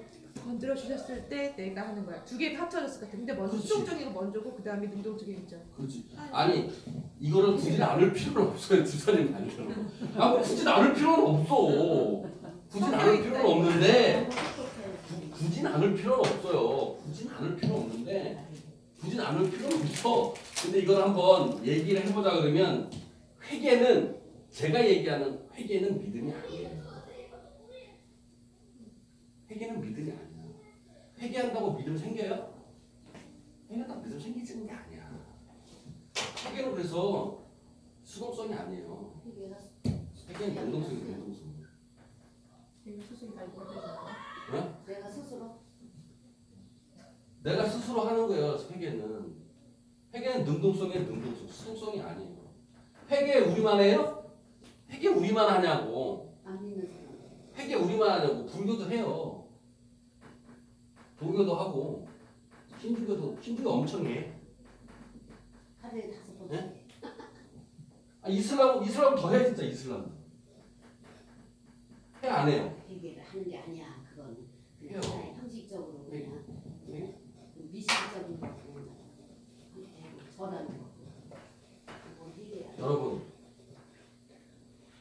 Speaker 3: 만들어 주셨을 때 내가 하는 거야. 두 개가 합쳐졌을 것 같아. 근데 먼저
Speaker 1: 그렇지.
Speaker 3: 수동적인 거 먼저고 그 다음에 능동적인 거죠.
Speaker 1: 그렇지. 아니 이거를 굳이 나눌 필요는 없어요. 주사님 말처럼. 뭐 굳이 나눌 필요는 없어. 굳이 나눌 필요는 없는데 굳이 나눌 필요는 없어요. 굳이 나눌 필요는 없는데 굳이 나눌 필요는 없어. 근데 이걸 한번 얘기를 해보자 그러면 회개는 제가 얘기하는 회개는 믿음이 아니에요. 회개는 믿음이 아니야. 회개한다고 믿음 생겨요? 회개한다고 믿음 생기지는 게 아니야. 회개는 그래서 수동성이 아니에요. 회개는 능동성이에요. 능동성.
Speaker 3: 이거 수순이 다 이거
Speaker 1: 네?
Speaker 4: 내가 스스로
Speaker 1: 내가 스스로 하는 거예요. 회개는. 회개는 능동성이에요. 능동성. 수동성이 아니에요. 회개 우리만 해요? 회개 우리만 하냐고.
Speaker 4: 안 믿는 사람.
Speaker 1: 회개 우리만 하냐고. 불교도 해요. 도교도 하고 힌두교 엄청 해.
Speaker 4: 하루에 5번.
Speaker 1: 네? 이슬람 더 해 진짜 이슬람. 해 안 해요?
Speaker 4: 회개를 하는 게 아니야. 그건 그냥
Speaker 1: 해요.
Speaker 4: 하나의 형식적으로 그냥
Speaker 1: 네.
Speaker 4: 미식적인 거 절하는 거. 그거 회개야.
Speaker 1: 여러분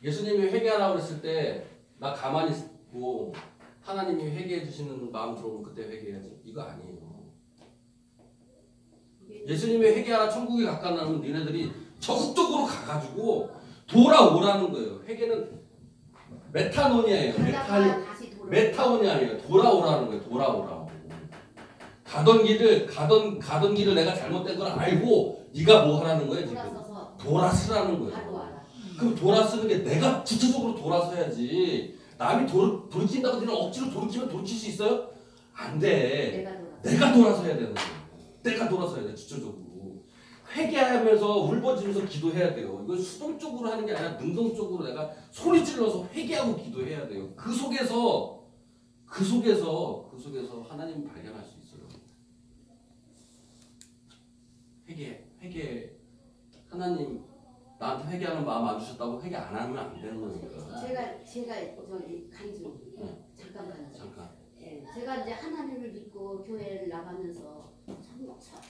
Speaker 1: 예수님이 회개하라고 그랬을 때 나 가만히 있고 하나님이 회개해 주시는 마음 들어오면 그때 회개해야지. 이거 아니에요. 예수님이 회개하라 천국에 가까우면 니네들이 적극적으로 가가지고 돌아오라는 거예요. 회개는 메타노니아예요.
Speaker 4: 가다가 다시 돌아.
Speaker 1: 메타오니 아니에요. 돌아오라는 거예요. 돌아오라고. 가던 길을 내가 잘못된 걸 알고 네가 뭐 하라는 거예요 지금.
Speaker 4: 돌아서서
Speaker 1: 돌아서라는 거예요.
Speaker 4: 바로 와라.
Speaker 1: 그럼 돌아서는 게 내가 구체적으로 돌아서야지. 남이 돌이킨다고 니는 억지로 돌이키면 돌이킬 수 있어요? 안 돼.
Speaker 4: 내가 돌아서.
Speaker 1: 내가 돌아서야 되는 거예요. 내가 돌아서야 돼. 주체적으로. 회개하면서 울부짖으면서 기도해야 돼요. 이건 수동적으로 하는 게 아니라 능동적으로 내가 소리 질러서 회개하고 기도해야 돼요. 그 속에서 하나님 발견할 수 있어요. 회개 하나님 나한테 회개하는 마음 안 주셨다고 회개 안 하면 안 되는 거니까.
Speaker 4: 제가 저기 간증 잠깐 간증.
Speaker 1: 잠깐.
Speaker 4: 예, 제가 이제 하나님을 믿고 교회를 나가면서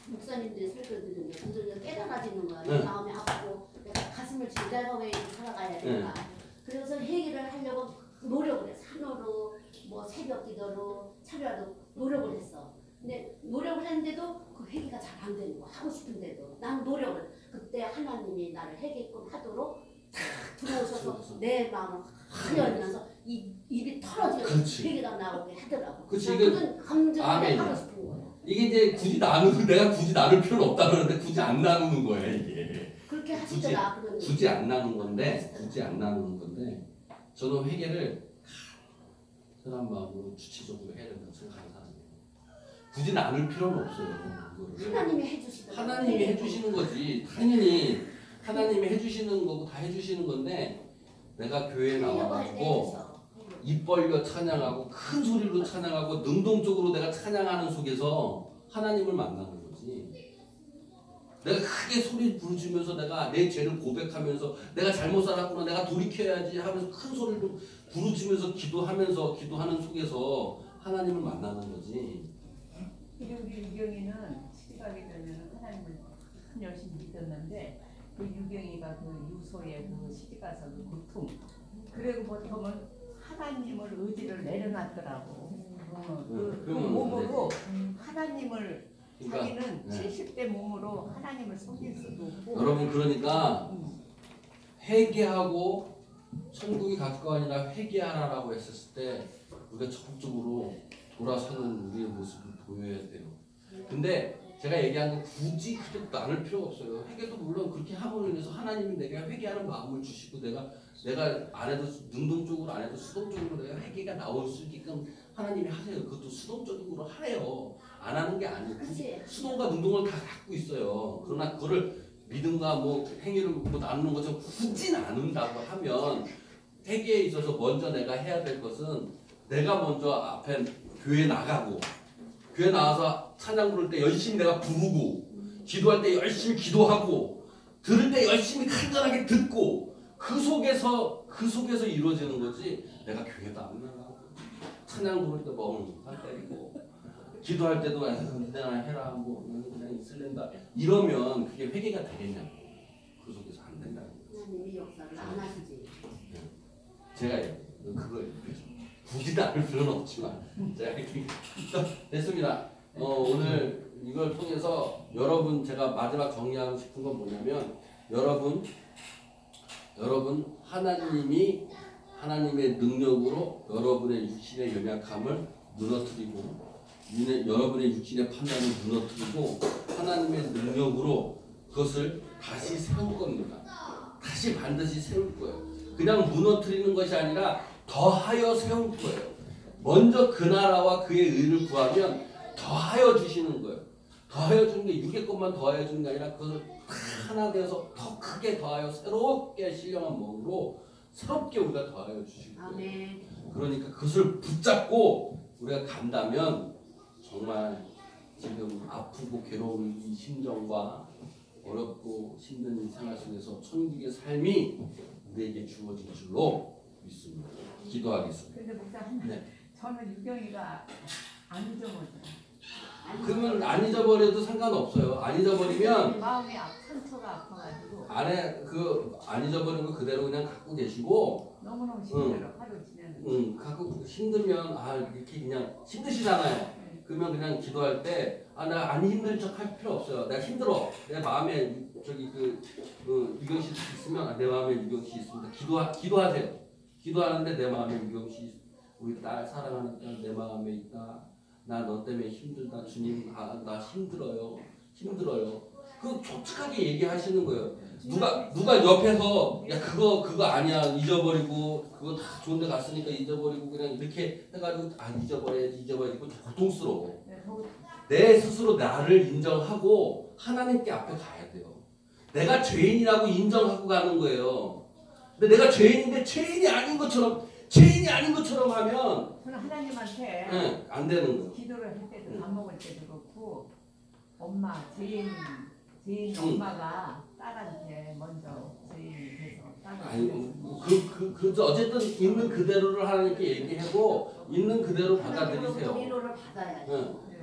Speaker 4: 목사님들이 설교 들으면 그들은 깨달아지는 거야.
Speaker 1: 네.
Speaker 4: 마음이 아프고 내가 가슴을 진달하게 살아가야 된다. 그래서 회개를 하려고 노력을 해. 산으로 뭐 새벽 기도로 차려도 노력을 했어. 근데 노력을 했는데도 그 회개가 잘 안 되는 거 하고 싶은데도 나는 노력을. 그때 하나님이 나를 회개꾼 하도록 탁 들어오셔서 내 마음을 확 열면서 입이 털어지고 회개가 나오게 하더라고.
Speaker 1: 그치,
Speaker 4: 그런 감정을
Speaker 1: 아멘.
Speaker 4: 하고 싶은 거야.
Speaker 1: 이게 이제 내가 굳이 나눌 필요는 없다 그러는데 굳이 안 나누는 거예요 이게.
Speaker 4: 그렇게 하시더라. 그런
Speaker 1: 굳이 안 나누는 건데 저는 회개를 편한 마음으로 주체적으로 해야 된다고 생각하는 사람이에요. 굳이 나눌 필요는 없어요. 이거를.
Speaker 4: 하나님이 해주시더라고.
Speaker 1: 하나님이 해주시는 거지. 당연히 하나님이 해주시는 거고 다 해주시는 건데 내가 교회에 나와가지고 입 벌려 찬양하고 큰 소리로 찬양하고 능동적으로 내가 찬양하는 속에서 하나님을 만나는 거지. 내가 크게 소리 부르짖으면서 내가 내 죄를 고백하면서 내가 잘못 살았구나 내가 돌이켜야지 하면서 큰 소리로 부르짖으면서 기도하는 속에서 하나님을 만나는 거지.
Speaker 2: 우리 유경이는 시집가게 되면 하나님을 참 열심히 믿었는데 그 유경이가 그 유소의 그 시집가서 그 고통 그리고 보통은 하나님을 의지를 내려놨더라고. 그 몸으로 하나님을
Speaker 1: 그러니까,
Speaker 2: 자기는 70대 몸으로 하나님을 섬길 수도 없고.
Speaker 1: 여러분 그러니까 회개하고 천국이 가까우니라 회개하라라고 했었을 때 우리가 적극적으로 돌아서는 우리의 모습을 보여야 돼요. 근데 제가 얘기한 건 굳이 그렇게 나눌 필요가 없어요. 회개도 물론 그렇게 함으로 인해서 하나님이 내가 회개하는 마음을 주시고 내가 안 해도 능동적으로 안 해도 수동적으로 내가 회개가 나올 수 있게끔 하나님이 하세요. 그것도 수동적으로 하래요. 안 하는 게 아니에요. 수동과 능동을 다 갖고 있어요. 그러나 그거를 믿음과 뭐 행위를 뭐 나누는 것처럼 굳이 나눈다고 하면 회개에 있어서 먼저 내가 해야 될 것은 내가 먼저 앞에 교회 나가고 교회 나와서 찬양 부를 때 열심히 내가 부르고 기도할 때 열심히 기도하고 들을 때 열심히 간절하게 듣고 그 속에서 이루어지는 거지. 내가 교회도 안 나가고 찬양 부를 때 멍 때리고 기도할 때도 내가 해라 뭐 그냥 있을랜다 이러면 그게 회개가 되겠냐고. 그 속에서 안 된다는 거예요.
Speaker 4: 하나님이 역사를 안 하시지.
Speaker 1: 제가 그걸 굳이 다룰 필요는 없지만 제가 이렇게 됐습니다. 오늘 이걸 통해서 여러분 제가 마지막 정리하고 싶은 건 뭐냐면 여러분 하나님이 하나님의 능력으로 여러분의 육신의 연약함을 무너뜨리고 여러분의 육신의 판단을 무너뜨리고 하나님의 능력으로 그것을 다시 세울 겁니다. 다시 반드시 세울 거예요. 그냥 무너뜨리는 것이 아니라 더하여 세울 거예요. 먼저 그 나라와 그의 의를 구하면 더하여 주시는 거예요. 더하여 주는 게 6의 것만 더하여 주는 게 아니라 그것을 하나 되어서 더 크게 더하여 새롭게 신령한 몸으로 새롭게 우리가 더하여 주실 거예요.
Speaker 4: 아멘.
Speaker 1: 그러니까 그것을 붙잡고 우리가 간다면 정말 지금 아프고 괴로운 이 심정과 어렵고 힘든 이 생활 속에서 천국의 삶이 우리에게 주어질 줄로 믿습니다. 기도하겠습니다.
Speaker 2: 근데 목사님,
Speaker 1: 네.
Speaker 2: 저는 유경이가 안 잊어버려요.
Speaker 1: 그러면 안 잊어버려도 상관없어요. 안 잊어버리면
Speaker 2: 마음이 상처가 아파가지고
Speaker 1: 안에 그 안 잊어버리는 거 그대로 그냥 갖고 계시고
Speaker 2: 너무너무 힘들어 하루 지내는.
Speaker 1: 갖고 힘들면 이렇게 그냥 힘드시잖아요. 그러면 그냥 기도할 때 나 안 힘든 척 할 필요 없어요. 내가 힘들어. 내 마음에 저기 유경 씨 있으면 내 마음에 유경 씨 있습니다. 기도하세요. 기도하는데 내 마음에 유경 씨 우리 딸 사랑하는 딸 내 마음에 있다. 나 너 때문에 힘들다. 주님 나 힘들어요. 그 솔직하게 얘기하시는 거예요. 누가 옆에서 야 그거 아니야 잊어버리고 그거 다 좋은데 갔으니까 잊어버리고 그냥 이렇게 해가지고 잊어버리고 고통스러워. 내 스스로 나를 인정하고 하나님께 앞에 가야 돼요. 내가 죄인이라고 인정하고 가는 거예요. 근데 내가 죄인인데 죄인이 아닌 것처럼 하면
Speaker 2: 저는 하나님한테
Speaker 1: 안 되는 거예요.
Speaker 2: 기도를 할 때도 밥 먹을 때도 그렇고 엄마 죄인 엄마가 딸한테 먼저 죄인이 돼서 딸을
Speaker 1: 어쨌든 있는 그대로를 하나님께 얘기하고 있는 그대로 받아들이세요.
Speaker 4: 위로를 받아야지.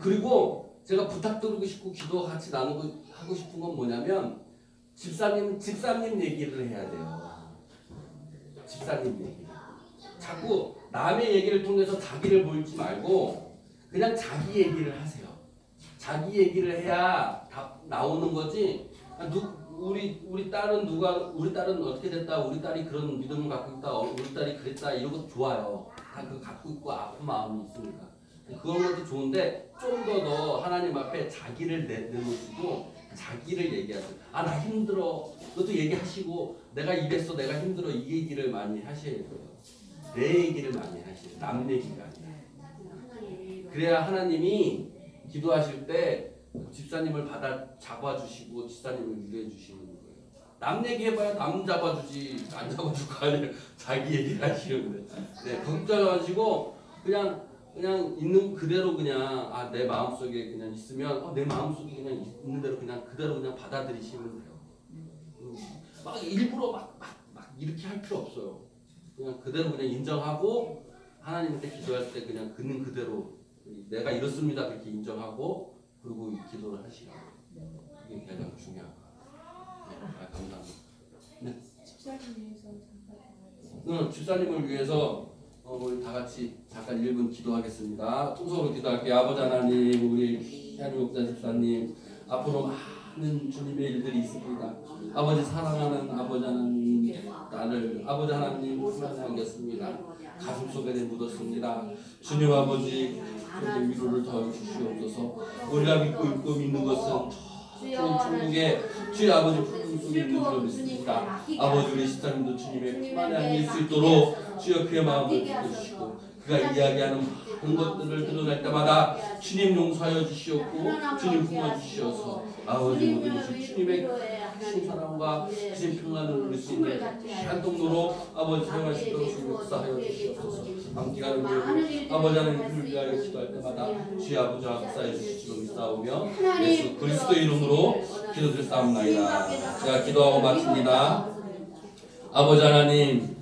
Speaker 1: 그리고 제가 부탁드리고 싶고 기도 같이 나누고 하고 싶은 건 뭐냐면 집사님 얘기를 해야 돼요. 집사님 얘기. 자꾸 남의 얘기를 통해서 자기를 보이지 말고 그냥 자기 얘기를 하세요. 자기 얘기를 해야 답 나오는 거지. 우리 딸은 어떻게 됐다. 우리 딸이 그런 믿음을 갖고 있다. 우리 딸이 그랬다. 이런 것도 좋아요. 다 그거 갖고 있고 아픈 마음이 있으니까. 그런 것도 좋은데 좀 더 하나님 앞에 자기를 내놓으시고 자기를 얘기하세요. 나 힘들어. 그것도 얘기하시고 내가 이랬어. 내가 힘들어. 이 얘기를 많이 하셔야 돼요. 내 얘기를 많이 하셔요. 남 얘기가 아니라. 그래야 하나님이 기도하실 때 집사님을 잡아주시고 집사님을 위로해 주시는 거예요. 남 얘기해봐야 남 잡아주지 안 잡아줄 거 아니에요. 자기 얘기를 하시는데 걱정하시고 그냥 있는 그대로 그냥 내 마음속에 그냥 있으면 내 마음속에 그냥 있는 대로 그대로 그냥 받아들이시면 돼요. 막 일부러 막 이렇게 할 필요 없어요. 그냥 그대로 그냥 인정하고 하나님한테 기도할 때 그냥 있는 그대로 내가 이렇습니다 그렇게 인정하고 그리고 기도를 하시라고. 이게 가장 중요한 거예요. 감사합니다. 네. 집사님을 위해서 우리 다 같이 잠깐 1분 기도하겠습니다. 통성으로 기도할게요. 아버지 하나님, 우리 현희 목사 집사님 앞으로 많은 주님의 일들이 있습니다. 아버지 사랑하는 아버지 하나님, 나를 아버지 하나님 품안겼습니다. 가슴 속에 묻었습니다. 주님 아버지 우리 위로를 더해 주시옵소서. 우리가 믿고 있는 것은 천국의 주의 아버지 품품 속에 있는 줄로 믿습니다. 아버지 우리 집사님도 주님의 품 안에 안길 수 있도록 주여 그의 마음을 주시고 그가 이야기하는 많은 것들을 드러날 때마다 주님 용서하여 주시옵고 주님 품어주시어서 아버지 모든 것이 주님의 큰 사랑과 주님 평안을 누릴 수 있는 귀한 동로로 아버지 사용하시도록 주님 역사하여 주시옵소서. 함께하는 교회 아버지 하나님을 위하여 기도할 때마다 주의 아버지와 역사해 주시기로 믿사오며 예수 그리스도의 이름으로 기도드렸사옵나이다. 제가 기도하고 마칩니다. 아버지 하나님